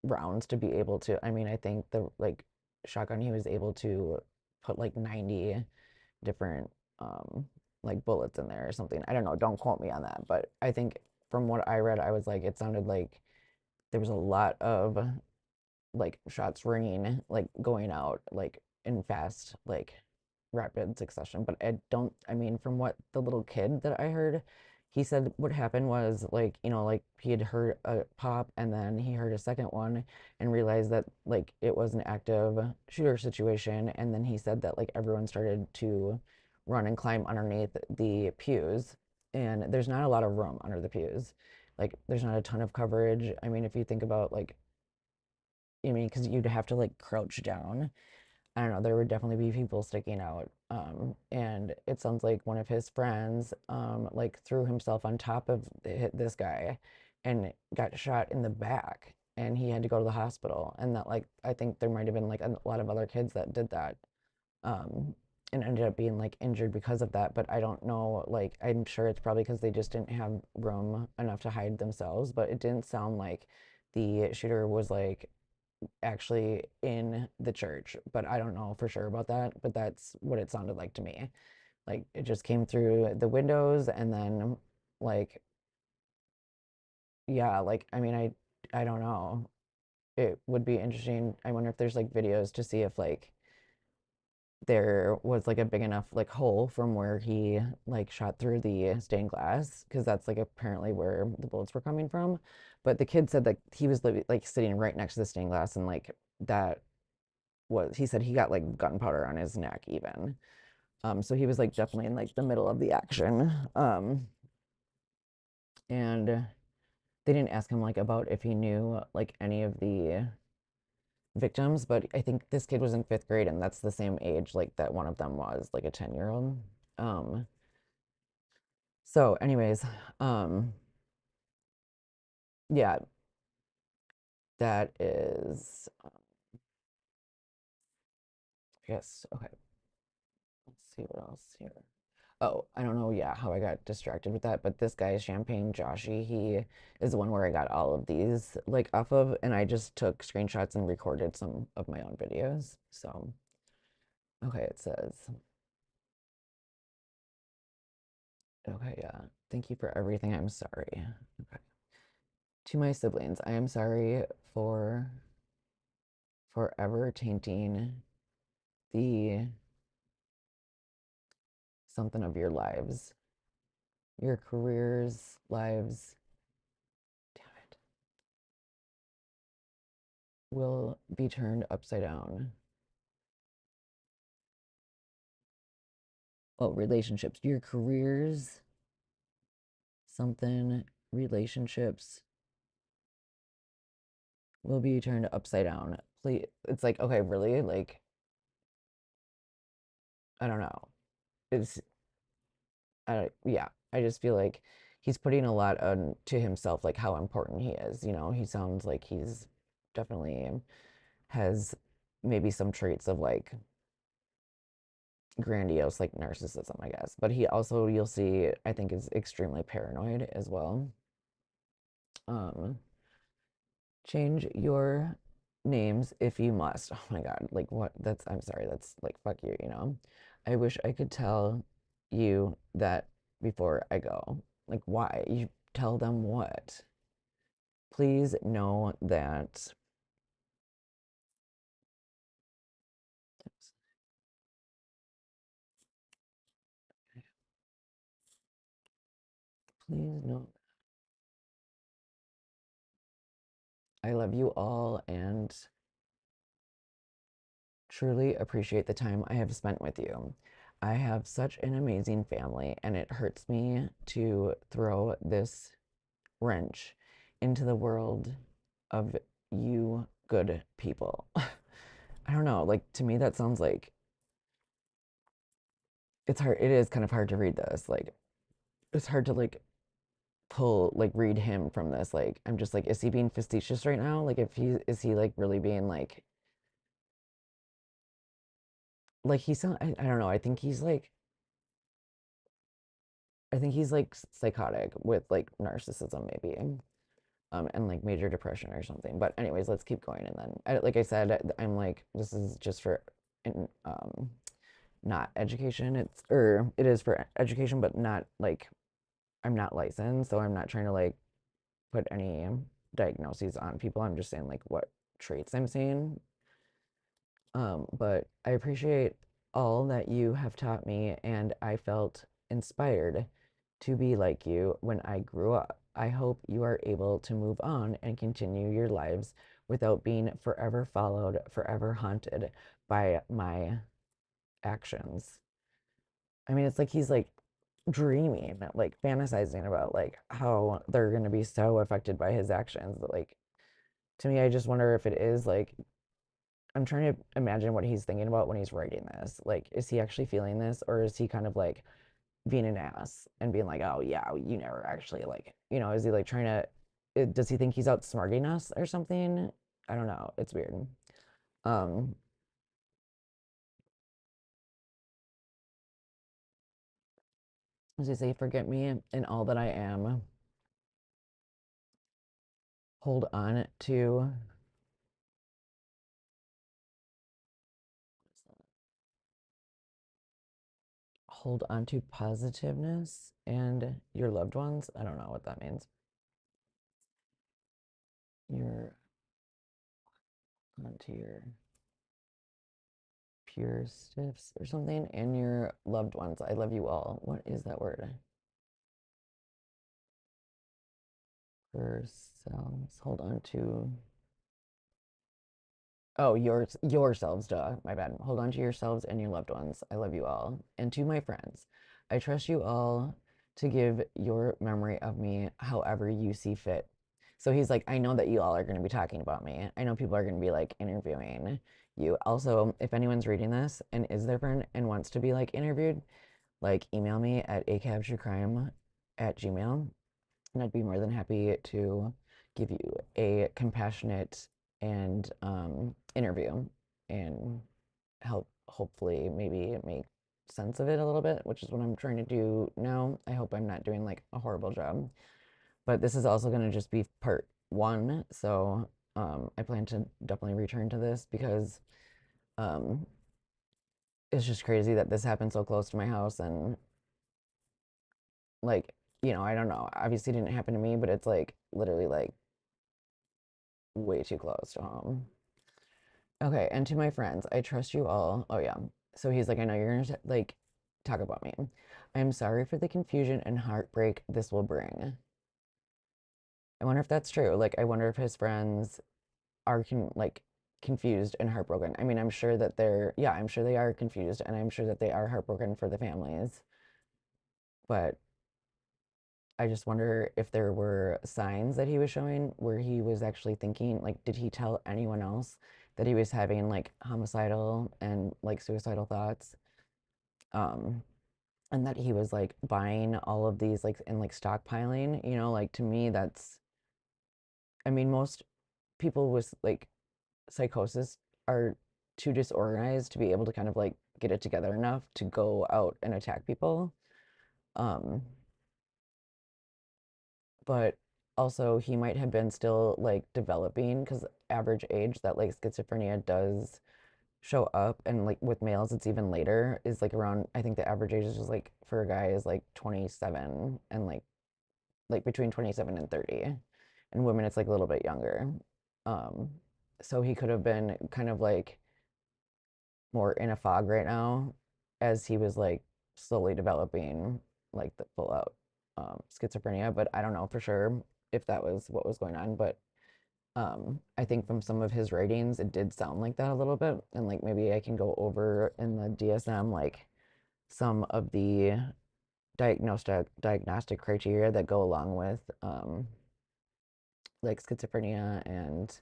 rounds to be able to. I mean, I think the like shotgun he was able to put like 90 different like bullets in there or something. I don't know, don't quote me on that, but I think from what I read, I was like it sounded like there was a lot of like shots ringing, like going out, like in fast, like rapid succession. But I mean, from what the little kid that I heard, he said what happened was like, like he had heard a pop and then he heard a second one and realized that like it was an active shooter situation. And then he said that like everyone started to run and climb underneath the pews. And there's not a lot of room under the pews. Like there's not a ton of coverage. I mean, if you think about like I mean, because you'd have to like crouch down. I don't know, there would definitely be people sticking out. And it sounds like one of his friends, like threw himself on top of this guy and got shot in the back, and he had to go to the hospital. And that, like, I think there might have been like a lot of other kids that did that, um, and ended up being like injured because of that. But I don't know, like, I'm sure it's probably because they just didn't have room enough to hide themselves. But it didn't sound like the shooter was like actually in the church, but I don't know for sure about that. But that's what it sounded like to me. Like it just came through the windows, and then like yeah, like I mean, I don't know. It would be interesting. I wonder if there's like videos to see if like there was like a big enough like hole from where he like shot through the stained glass, because that's like apparently where the bullets were coming from. But the kid said that he was like sitting right next to the stained glass, and like that was he said he got like gunpowder on his neck even. So he was like definitely in like the middle of the action. And they didn't ask him like about if he knew like any of the victims, but I think this kid was in fifth grade, and that's the same age like that one of them was, like a 10-year-old. Um, so anyways, um, yeah, that is, yes, okay. Let's see what else here. Oh, I don't know, yeah, how I got distracted with that, but this guy, Champagne Joshy, he is the one where I got all of these like off of, and I just took screenshots and recorded some of my own videos. So, okay, it says, okay, yeah, thank you for everything. I'm sorry. Okay. To my siblings, I am sorry for forever tainting the something of your lives, your careers, lives. Damn it, will be turned upside down. Oh, relationships, your careers, something, relationships will be turned upside down. Please, it's like, okay, really? Like, I don't know. It's, yeah, I just feel like he's putting a lot on to himself, like how important he is. He sounds like he's definitely has maybe some traits of like grandiose, like narcissism, I guess. But he also, you'll see, I think is extremely paranoid as well. Um, Change your names if you must. Oh my God. Like what? I'm sorry. That's like, fuck you. I wish I could tell you that before I go. Like, why? You tell them what? Please know that. Please know I love you all and truly appreciate the time I have spent with you. I have such an amazing family, and it hurts me to throw this wrench into the world of you good people. I don't know, like to me that sounds like it's hard. It is kind of hard to read this. Like it's hard to read him from this. Like I'm just like, is he being facetious right now? Like if he is he like really being like he sound I don't know. I think he's like psychotic with like narcissism maybe. And like major depression or something. But anyways, let's keep going. And then, like I said, I'm like, this is just for, not education. It is for education, but not like I'm not licensed, so I'm not trying to like put any diagnoses on people. I'm just saying like what traits I'm seeing. But I appreciate all that you have taught me, and I felt inspired to be like you when I grew up. I hope you are able to move on and continue your lives without being forever followed, forever haunted by my actions. I mean, it's like he's like dreaming, like fantasizing about like how they're going to be so affected by his actions that like to me I just wonder if it is like I'm trying to imagine what he's thinking about when he's writing this. Like, is he actually feeling this, or is he kind of like being an ass and being like, "Oh yeah, you never actually like," is he like trying to? Does he think he's outsmarting us or something? I don't know. It's weird. Um, as he say, "Forget me and all that I am. Hold on to hold on to positiveness and your loved ones." I don't know what that means. You're onto your pure stiffs or something, and your loved ones. I love you all. What is that word? Yourselves. Hold on to. Oh, yourselves, duh. My bad. Hold on to yourselves and your loved ones. I love you all. And to my friends, I trust you all to give your memory of me however you see fit. So he's like, I know that you all are going to be talking about me. I know people are going to be like interviewing you. Also, if anyone's reading this and is their friend and wants to be like interviewed, like email me at acabtruecrime@gmail, and I'd be more than happy to give you a compassionate and interview and help hopefully maybe make sense of it a little bit, which is what I'm trying to do now. I hope I'm not doing like a horrible job. But this is also going to just be part one. So I plan to definitely return to this because um, it's just crazy that this happened so close to my house. And like, I don't know. Obviously, it didn't happen to me, but it's like literally like way too close to home. Okay, and to my friends, I trust you all. Oh yeah. So he's like, I know you're gonna like talk about me. I'm sorry for the confusion and heartbreak this will bring. I wonder if that's true. Like, I wonder if his friends are confused and heartbroken. I mean, I'm sure that yeah, I'm sure they are confused, and I'm sure that they are heartbroken for the families. But I just wonder if there were signs that he was showing where he was actually thinking, like, did he tell anyone else that he was having like homicidal and like suicidal thoughts? Um, and that he was like buying all of these like and like stockpiling, like to me I mean, most people with like psychosis are too disorganized to be able to kind of like get it together enough to go out and attack people. Um, but also he might have been still like developing because average age that like schizophrenia does show up, and like with males it's even later, is like around, I think the average age is just like for a guy is like 27, and like between 27 and 30, and women it's like a little bit younger. um so he could have been kind of like more in a fog right now as he was like slowly developing like the full out schizophrenia, but I don't know for sure if that was what was going on. But I think from some of his writings, it did sound like that a little bit. And like maybe I can go over in the DSM like some of the diagnostic criteria that go along with like schizophrenia and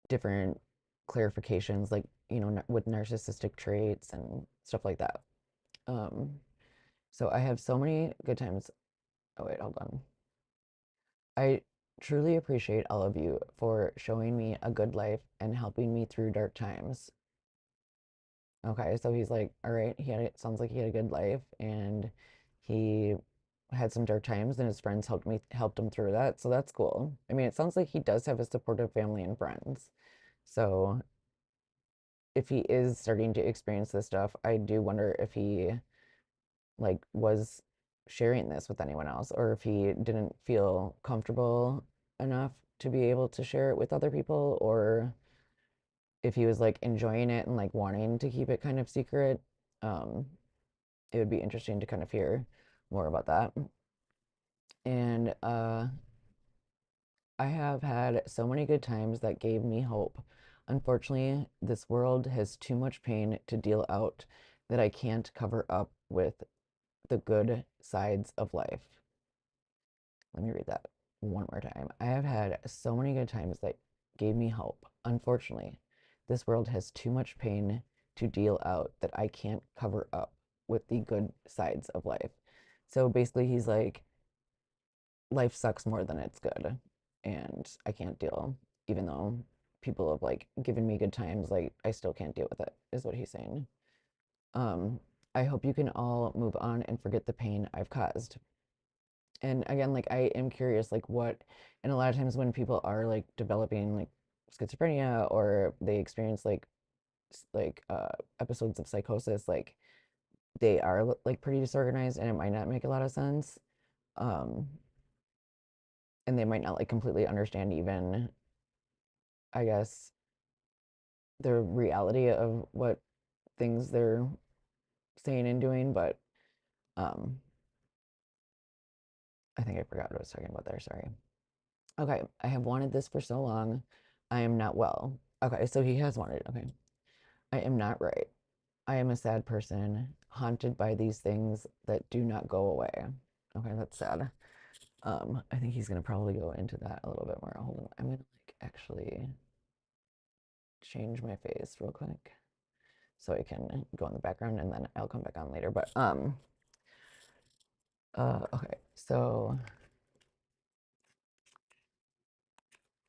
different clarifications, like with narcissistic traits and stuff like that. Um, so I have so many good times. Oh wait, hold on. I truly appreciate all of you for showing me a good life and helping me through dark times. Okay, so he's like, all right, it sounds like he had a good life and he had some dark times and his friends helped him through that. So that's cool. I mean, it sounds like he does have a supportive family and friends. So if he is starting to experience this stuff, I do wonder if he like was sharing this with anyone else or if he didn't feel comfortable enough to be able to share it with other people or if he was like enjoying it and like wanting to keep it kind of secret. Um, it would be interesting to kind of hear more about that. And I have had so many good times that gave me hope. Unfortunately, this world has too much pain to deal out that I can't cover up with the good sides of life. Let me read that one more time. I have had so many good times that gave me hope. Unfortunately, this world has too much pain to deal out that I can't cover up with the good sides of life. So basically, he's like, life sucks more than it's good, and I can't deal, even though people have like given me good times, like I still can't deal with it, is what he's saying. Um, I hope you can all move on and forget the pain I've caused. And again, like I am curious, like what, and a lot of times when people are like developing like schizophrenia or they experience episodes of psychosis, like they are like pretty disorganized and it might not make a lot of sense. Um, and they might not like completely understand even, I guess, the reality of what things they're saying and doing, but um, I think I forgot what I was talking about there. Sorry. Okay, I have wanted this for so long. I am not well. Okay, so he has wanted. Okay. I am not right. I am a sad person, haunted by these things that do not go away. Okay, that's sad. I think he's gonna probably go into that a little bit more. Hold on. I'm gonna like actually change my face real quick so I can go in the background and then I'll come back on later. But okay, so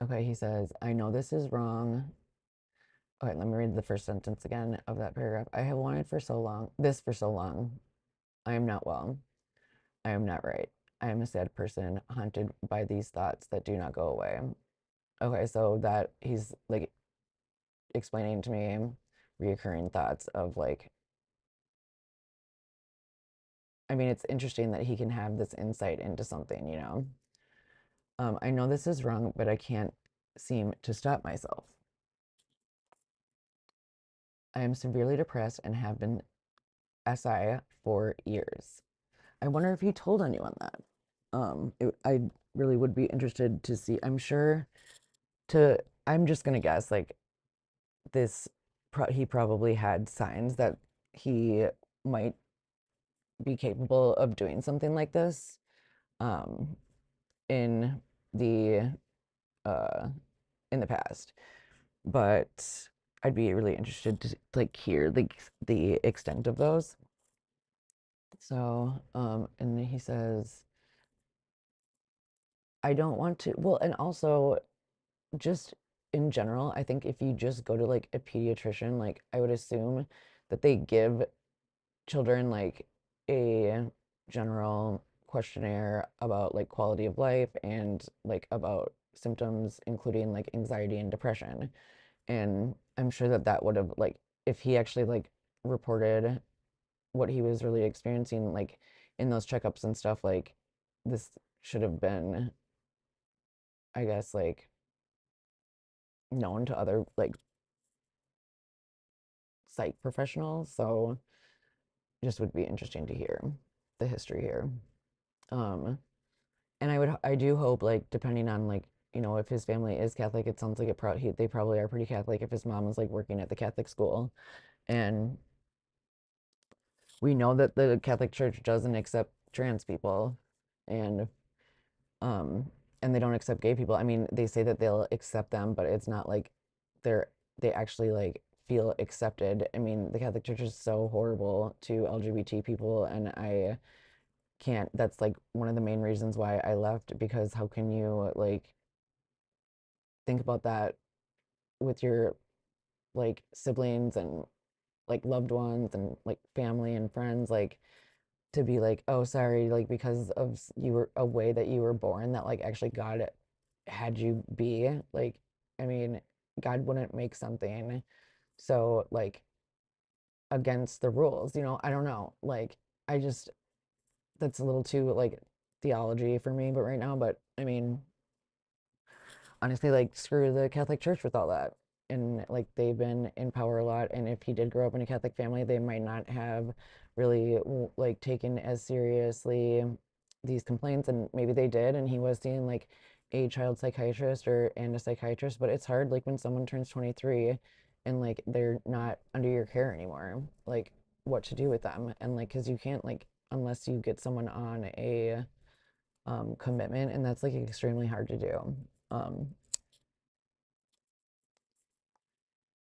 okay, he says, I know this is wrong. Okay, let me read the first sentence again of that paragraph. I have wanted this for so long. I am not well. I am not right. I am a sad person, haunted by these thoughts that do not go away. Okay, so that he's like explaining to me reoccurring thoughts of like, I mean, it's interesting that he can have this insight into something, you know? I know this is wrong, but I can't seem to stop myself. I am severely depressed and have been SI for years. I wonder if he told anyone that. I really would be interested to see. I'm just gonna guess like this. He probably had signs that he might be capable of doing something like this. Um, in the uh in the past, but I'd be really interested to like hear the extent of those. So, and he says, I don't want to, well, and also just in general, I think if you just go to like a pediatrician, like I would assume that they give children like a general questionnaire about like quality of life and like about symptoms, including like anxiety and depression. And I'm sure that that would have like, if he actually like reported what he was really experiencing, like in those checkups and stuff, like this should have been, I guess, like known to other like psych professionals. So just would be interesting to hear. the history here. Um, and I do hope, like, depending on, like, if his family is Catholic, it sounds like they probably are pretty Catholic if his mom is like working at the Catholic school. And we know that the Catholic Church doesn't accept trans people, and um and they don't accept gay people. I mean, they say that they'll accept them, but it's not like they're they actually like feel accepted. I mean, the Catholic Church is so horrible to LGBT people, and I can't that's like one of the main reasons why I left, because how can you like think about that with your like siblings and like loved ones and like family and friends, like to be like, oh, sorry, like because of you were a way that you were born, that like actually God had you be. Like, I mean, God wouldn't make something so like against the rules, I don't know. Like, I just, that's a little too like theology for me, but right now, but I mean, honestly, like, screw the Catholic Church with all that. And like, they've been in power a lot. And if he did grow up in a Catholic family, they might not have really like taken as seriously these complaints. And maybe they did. And he was seeing like a child psychiatrist and a psychiatrist. But it's hard, like, when someone turns 23 and like they're not under your care anymore, like, what to do with them. And like, because you can't, like, unless you get someone on a commitment, and that's like extremely hard to do. Um,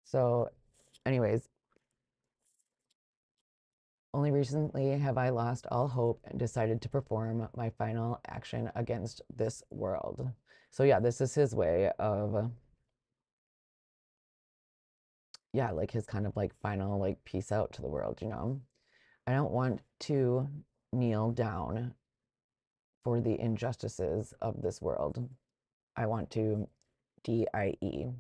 so, anyways, only recently have I lost all hope and decided to perform my final action against this world. So, yeah, this is his way of, yeah, like his kind of like final, like, peace out to the world. I don't want to kneel down for the injustices of this world. I want to DIE.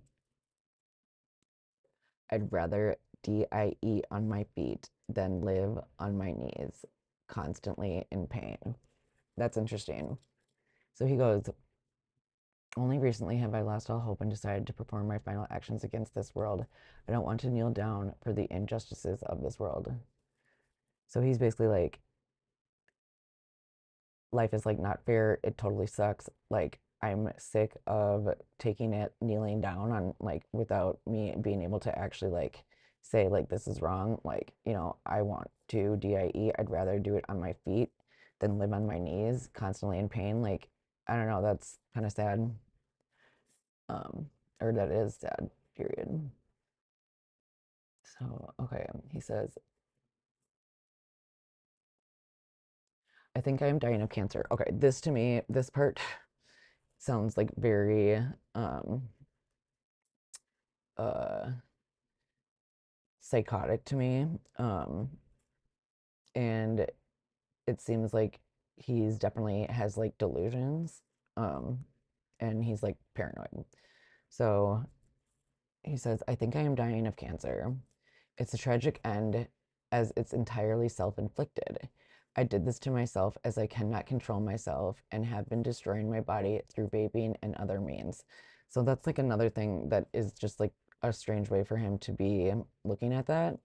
I'd rather DIE on my feet than live on my knees, constantly in pain. That's interesting. So he goes, only recently have I lost all hope and decided to perform my final actions against this world. I don't want to kneel down for the injustices of this world. So he's basically like, life is like not fair. It totally sucks. Like, I'm sick of taking it, kneeling down on like without me being able to actually like say like this is wrong. Like, I want to DIE. I'd rather do it on my feet than live on my knees constantly in pain. Like, I don't know, that's kind of sad. Um, or that is sad, period. So, okay, he says, I think I am dying of cancer. Okay, this to me, this part sounds like very uh psychotic to me. And it seems like he's definitely has like delusions. Um, and he's like paranoid. So he says, I think I am dying of cancer. It's a tragic end, as it's entirely self inflicted. I did this to myself as I cannot control myself and have been destroying my body through vaping and other means. So that's like another thing that is just like a strange way for him to be looking at that.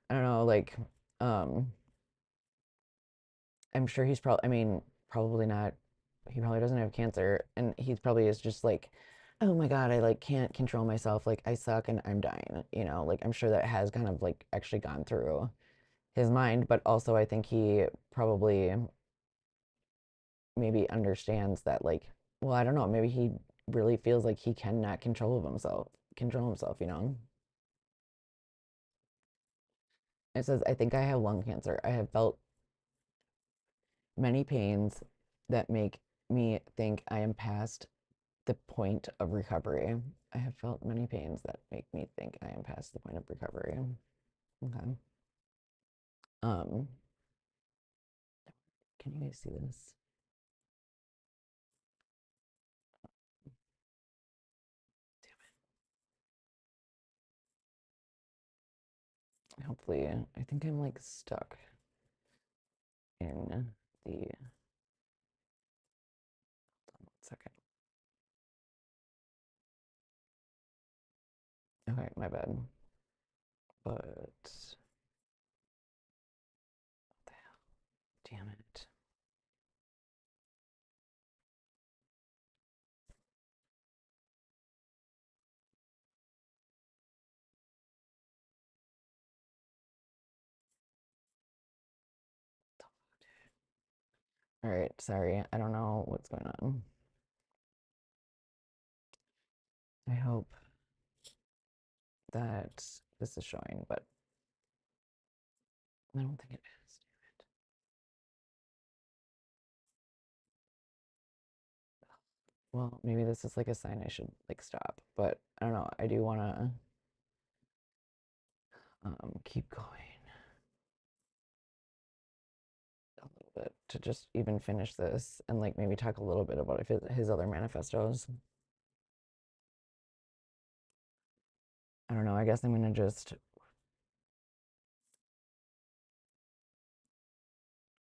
I don't know, like, um, I'm sure he's probably, I mean, probably not, he probably doesn't have cancer. And he probably is just like, oh my God, I like can't control myself. Like, I suck and I'm dying. Like, I'm sure that has kind of like actually gone through his mind. But also, I think he probably maybe understands that, like, well, I don't know, maybe he really feels like he cannot control himself. It says, I think I have lung cancer. I have felt many pains that make me think I am past the point of recovery. I have felt many pains that make me think I am past the point of recovery. Okay. Um, can you guys see this? Hopefully, I think I'm like stuck in the. Hold on 1 second. Okay, my bad. But damn it. All right, sorry. I don't know what's going on. I hope that this is showing, but I don't think it is. Well, maybe this is like a sign I should like stop, but I don't know. I do want to keep going a little bit to just even finish this and like maybe talk a little bit about his other manifestos. I don't know. I guess I'm gonna just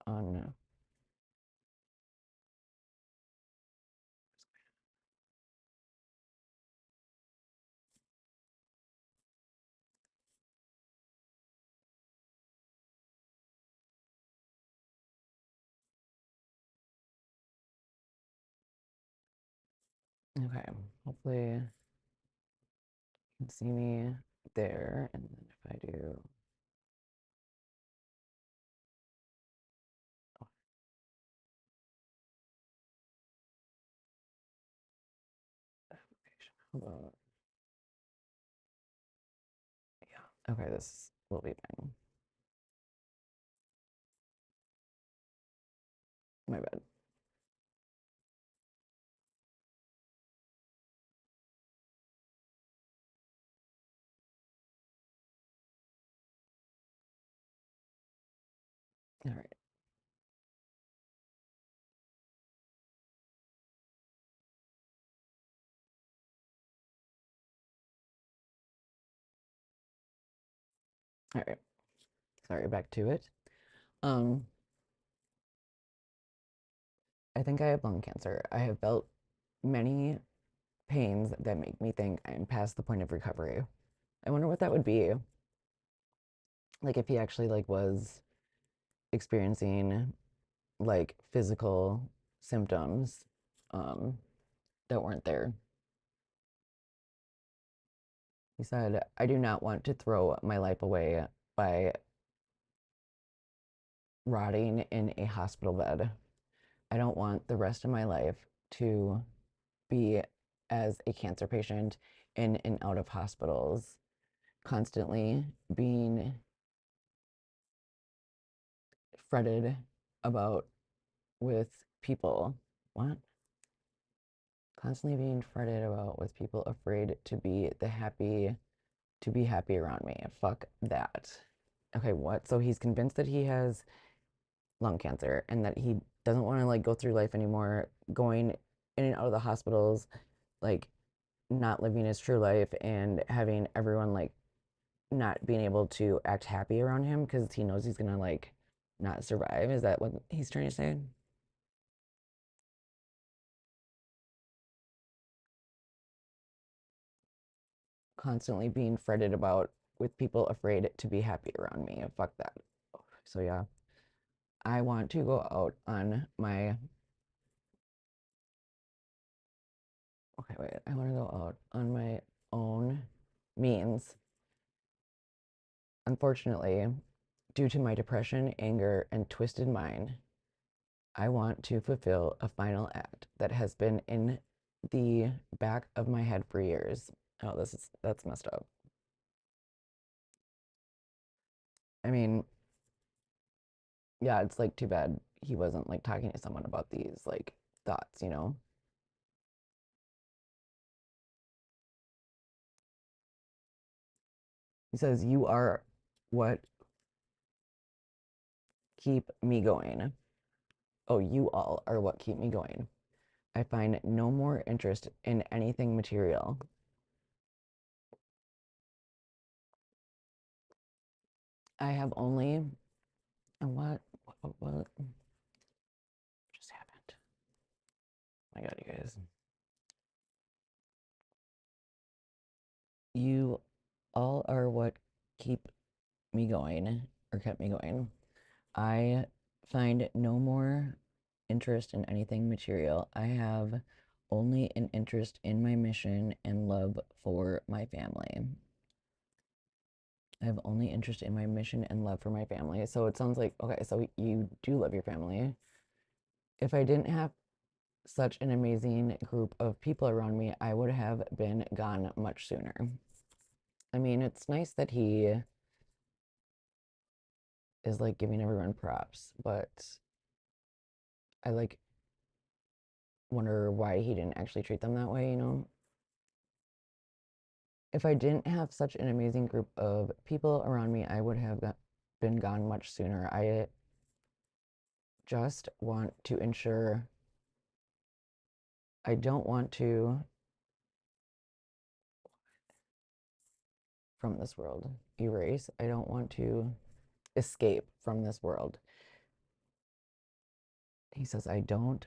on. Okay, hopefully you can see me there, and then if I do, how about yeah? Okay, this will be fine. My bad. All right. All right. Sorry, back to it. Um, I think I have lung cancer. I have felt many pains that make me think I'm past the point of recovery. I wonder what that would be. Like if he actually like was experiencing like physical symptoms um that weren't there. He said, I do not want to throw my life away by rotting in a hospital bed. I don't want the rest of my life to be as a cancer patient in and out of hospitals, constantly being fretted about with people. What? Constantly being fretted about with people afraid to be happy around me. Fuck that. Okay, what? So he's convinced that he has lung cancer and that he doesn't want to like go through life anymore, going in and out of the hospitals, like not living his true life and having everyone like not being able to act happy around him because he knows he's gonna like not survive. Is that what he's trying to say? Constantly being fretted about with people afraid to be happy around me. Fuck that. So yeah, I want to go out on my okay, wait. I want to go out on my own means. Unfortunately, due to my depression, anger, and twisted mind, I want to fulfill a final act that has been in the back of my head for years. Oh, that's messed up. I mean, yeah, it's like too bad he wasn't like talking to someone about these like thoughts, you know? He says, You are what keep me going. Oh, you all are what keep me going. I find no more interest in anything material. I have only what just happened? Oh my God, you guys. You all are what keep me going or kept me going. I find no more interest in anything material. I have only an interest in my mission and love for my family. I have only interest in my mission and love for my family. So it sounds like, okay, so you do love your family. If I didn't have such an amazing group of people around me, I would have been gone much sooner. I mean, it's nice that he is like giving everyone props, but I like wonder why he didn't actually treat them that way, you know? If I didn't have such an amazing group of people around me, I would have been gone much sooner. I just want to ensure I don't want to from this world. Erase. I don't want to escape from this world. He says, I don't.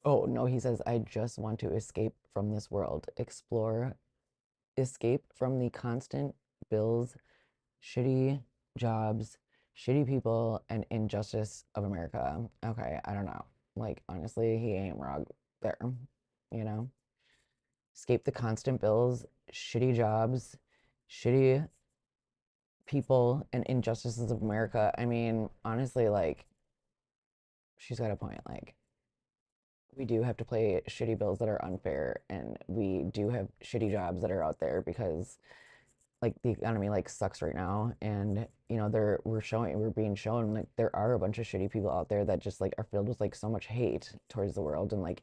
Oh, no, he says, I just want to escape from this world. Explore, escape from the constant bills, shitty jobs, shitty people, and injustice of America. Okay, I don't know. Like, honestly, he ain't wrong there, you know? Escape the constant bills, shitty jobs, shitty people, and injustices of America. I mean, honestly, like, she's got a point. Like, we do have to pay shitty bills that are unfair, and we do have shitty jobs that are out there because like the economy like sucks right now, and you know we're being shown like there are a bunch of shitty people out there that just like are filled with like so much hate towards the world and like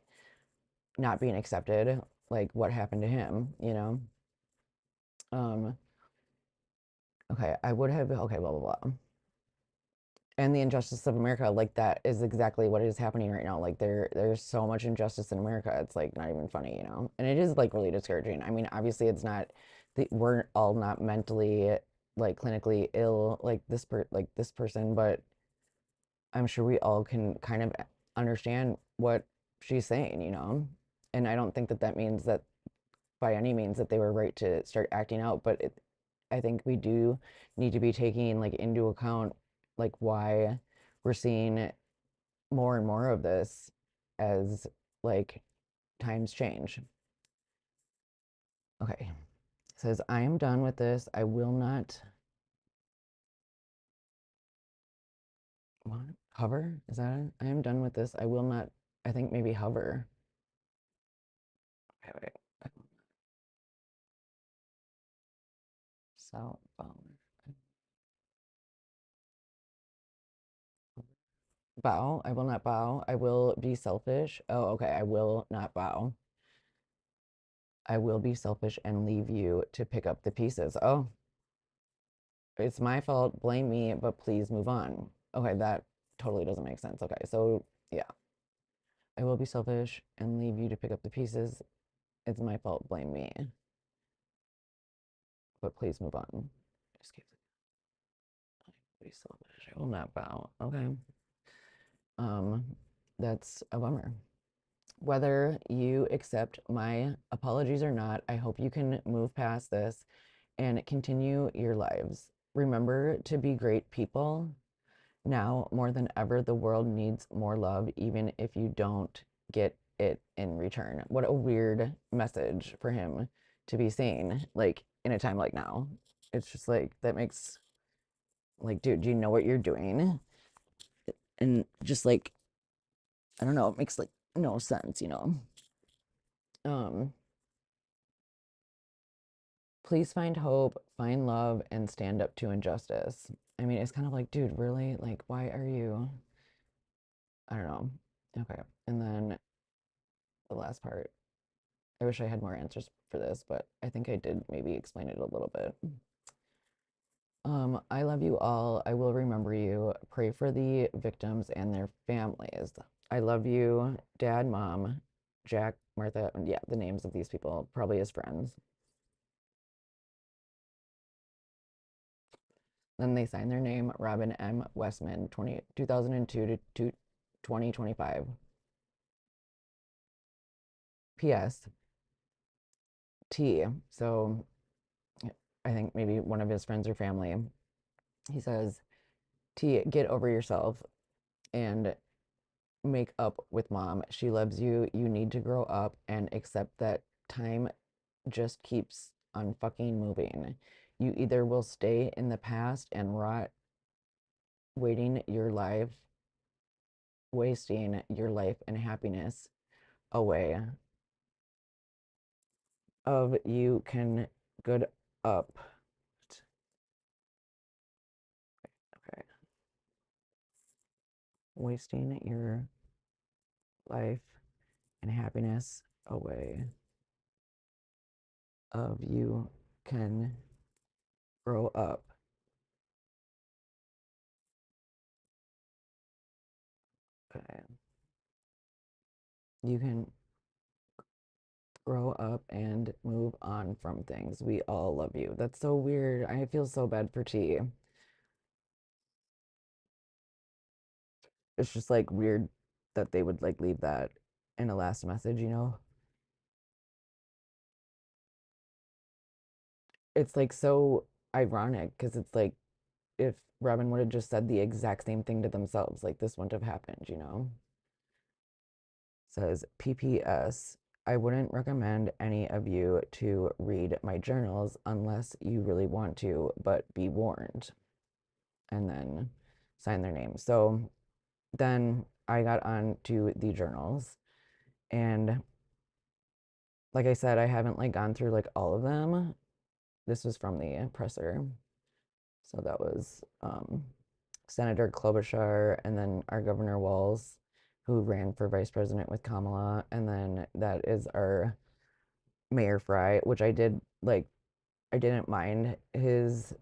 not being accepted, like what happened to him, you know. um okay, I would have, okay, blah blah blah. And the injustice of America, like that is exactly what is happening right now. Like there's so much injustice in America. It's like not even funny, you know. And it is like really discouraging. I mean, obviously it's not we're all not mentally like clinically ill like this person, but I'm sure we all can kind of understand what she's saying, you know. And I don't think that that means that by any means that they were right to start acting out, but I think we do need to be taking like into account like why we're seeing more and more of this as like times change. Okay. It says, I am done with this. I will not, what? Hover? Is that it? I am done with this. I will not, I think maybe hover. Okay, wait. Cell phone. Bow. I will not bow. I will be selfish. Oh, okay. I will not bow. I will be selfish and leave you to pick up the pieces. Oh, it's my fault. Blame me, but please move on. Okay, that totally doesn't make sense. Okay, so yeah, I will be selfish and leave you to pick up the pieces. It's my fault. Blame me, but please move on. Just keep I will be selfish. I will not bow. Okay. Um, that's a bummer. Whether you accept my apologies or not, I hope you can move past this and continue your lives. Remember to be great people. Now, more than ever, the world needs more love, even if you don't get it in return. What a weird message for him to be saying, like, in a time like now. It's just like, that makes, like, dude, do you know what you're doing? And just like, I don't know, it makes like no sense, you know? Um, Please find hope, find love, and stand up to injustice. I mean, it's kind of like, dude, really? Like, why are you? I don't know. Okay. And then the last part. I wish I had more answers for this, but I think I did maybe explain it a little bit. I love you all. I will remember you. Pray for the victims and their families. I love you, Dad, Mom, Jack, Martha, and yeah, the names of these people, probably his friends. Then they sign their name, Robin M. Westman, 2002 to 2025. P.S. T. So I think maybe one of his friends or family. He says, T, get over yourself and make up with mom. She loves you. You need to grow up and accept that time just keeps on fucking moving. You either will stay in the past and rot waiting your life wasting your life and happiness away of you can good up. Okay. Wasting your life and happiness away of you can grow up. Okay. You can grow up and move on from things. We all love you. That's so weird. I feel so bad for T. It's just like weird that they would like leave that in a last message, you know? It's like so ironic because it's like if Robin would have just said the exact same thing to themselves, like this wouldn't have happened, you know? Says PPS. I wouldn't recommend any of you to read my journals unless you really want to, but be warned. And then sign their name. So then I got on to the journals, and like I said, I haven't like gone through like all of them. This was from the presser. So that was Senator Klobuchar, and then our Governor Walz, who ran for vice president with Kamala, and then that is our Mayor Fry, which I did like. I didn't mind his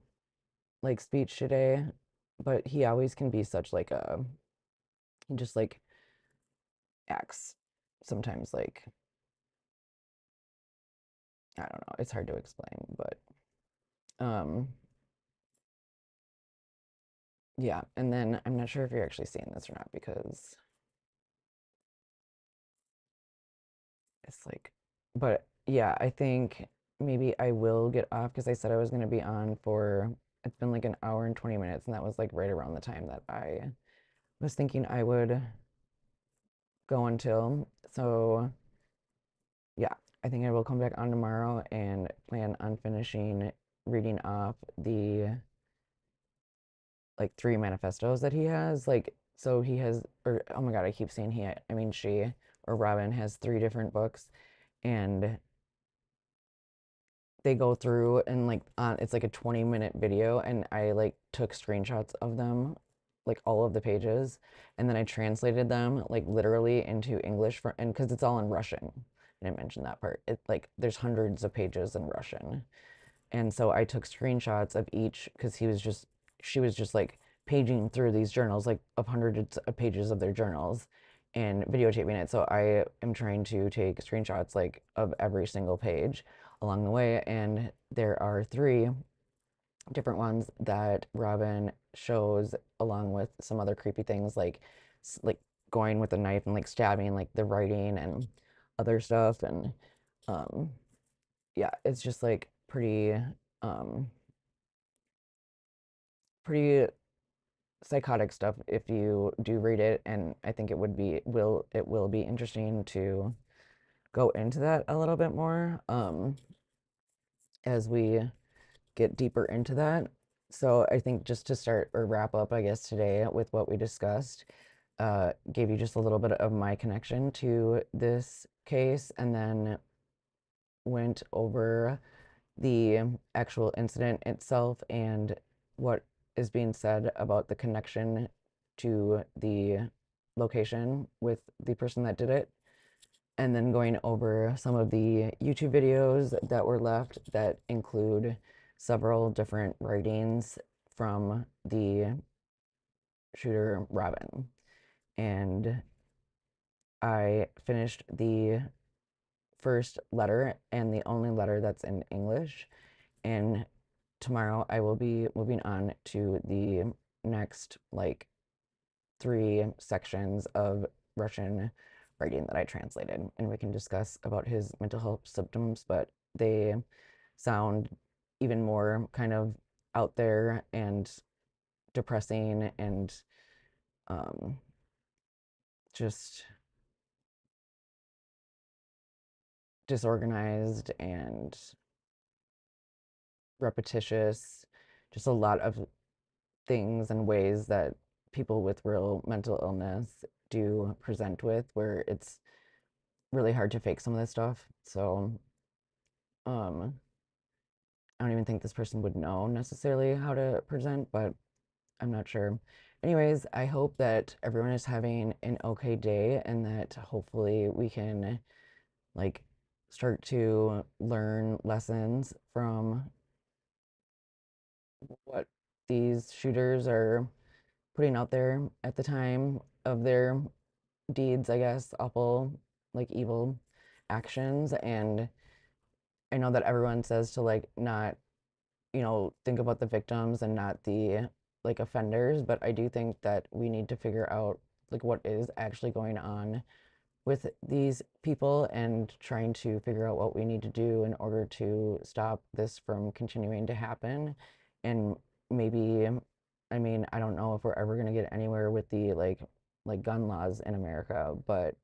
like speech today, but he always can be such like a he just like acts sometimes like I don't know. It's hard to explain, but um yeah. And then I'm not sure if you're actually seeing this or not because it's like, but yeah, I think maybe I will get off because I said I was going to be on for, it's been like an hour and 20 minutes, and that was like right around the time that I was thinking I would go until. So yeah, I think I will come back on tomorrow and plan on finishing reading off the like three manifestos that he has. Like, so he has, or oh my God, I keep saying he, I mean she, or Robin has three different books, and they go through and like on it's like a 20-minute video, and I like took screenshots of them, like all of the pages, and then I translated them like literally into English for, and because it's all in Russian. I didn't mention that part. It like there's hundreds of pages in Russian. And so I took screenshots of each because she was just like paging through these journals, like of hundreds of pages of their journals and videotaping it. So I am trying to take screenshots like of every single page along the way. And there are three different ones that Robin shows along with some other creepy things like going with a knife and like stabbing like the writing and other stuff. And um yeah, it's just like um pretty psychotic stuff if you do read it, and I think it will be interesting to go into that a little bit more as we get deeper into that. So I think just to start or wrap up, I guess today with what we discussed, gave you just a little bit of my connection to this case, and then went over the actual incident itself and what is being said about the connection to the location with the person that did it, and then going over some of the YouTube videos that were left that include several different writings from the shooter, Robin. And I finished the first letter and the only letter that's in English. And tomorrow I will be moving on to the next like three sections of Russian writing that I translated, and we can discuss about his mental health symptoms, but they sound even more kind of out there and depressing and um, just disorganized and repetitious, just a lot of things and ways that people with real mental illness do present with, where it's really hard to fake some of this stuff. So, um, I don't even think this person would know necessarily how to present, but I'm not sure. Anyways, I hope that everyone is having an okay day and that hopefully we can like start to learn lessons from what these shooters are putting out there at the time of their deeds, I guess, awful, like evil actions. And I know that everyone says to like not, think about the victims and not the like offenders, but I do think that we need to figure out like what is actually going on with these people and trying to figure out what we need to do in order to stop this from continuing to happen. And maybe, I mean, I don't know if we're ever going to get anywhere with the like gun laws in America, but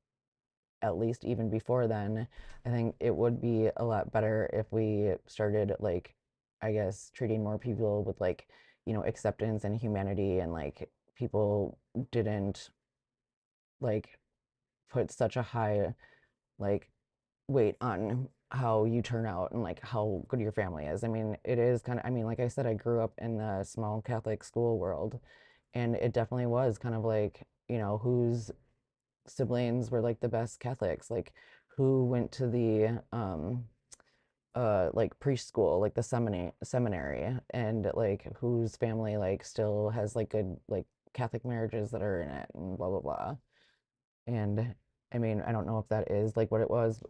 at least even before then, I think it would be a lot better if we started like, I guess, treating more people with like, acceptance and humanity and like people didn't like put such a high like weight on how you turn out and like how good your family is. I mean, it is kind of, I mean, like I said, I grew up in the small Catholic school world, and it definitely was kind of like, whose siblings were like the best Catholics, like who went to the like preschool, like the seminary, and like whose family like still has like good like Catholic marriages that are in it and blah blah blah. And I mean, I don't know if that is like what it was,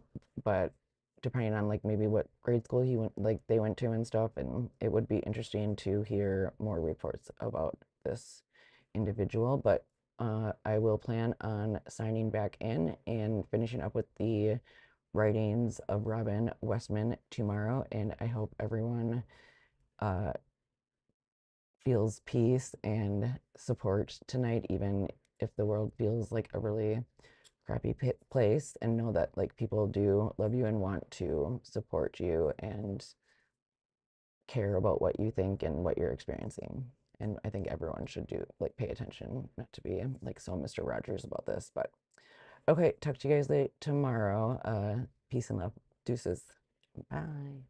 but depending on like maybe what grade school he went, like they went to and stuff, and it would be interesting to hear more reports about this individual. But I will plan on signing back in and finishing up with the writings of Robin Westman tomorrow, and I hope everyone uh, feels peace and support tonight, even if the world feels like a really crappy place, and know that like people do love you and want to support you and care about what you think and what you're experiencing. And I think everyone should do like pay attention, not to be like so Mr. Rogers about this. But okay, talk to you guys late tomorrow. Peace and love. Deuces. Bye.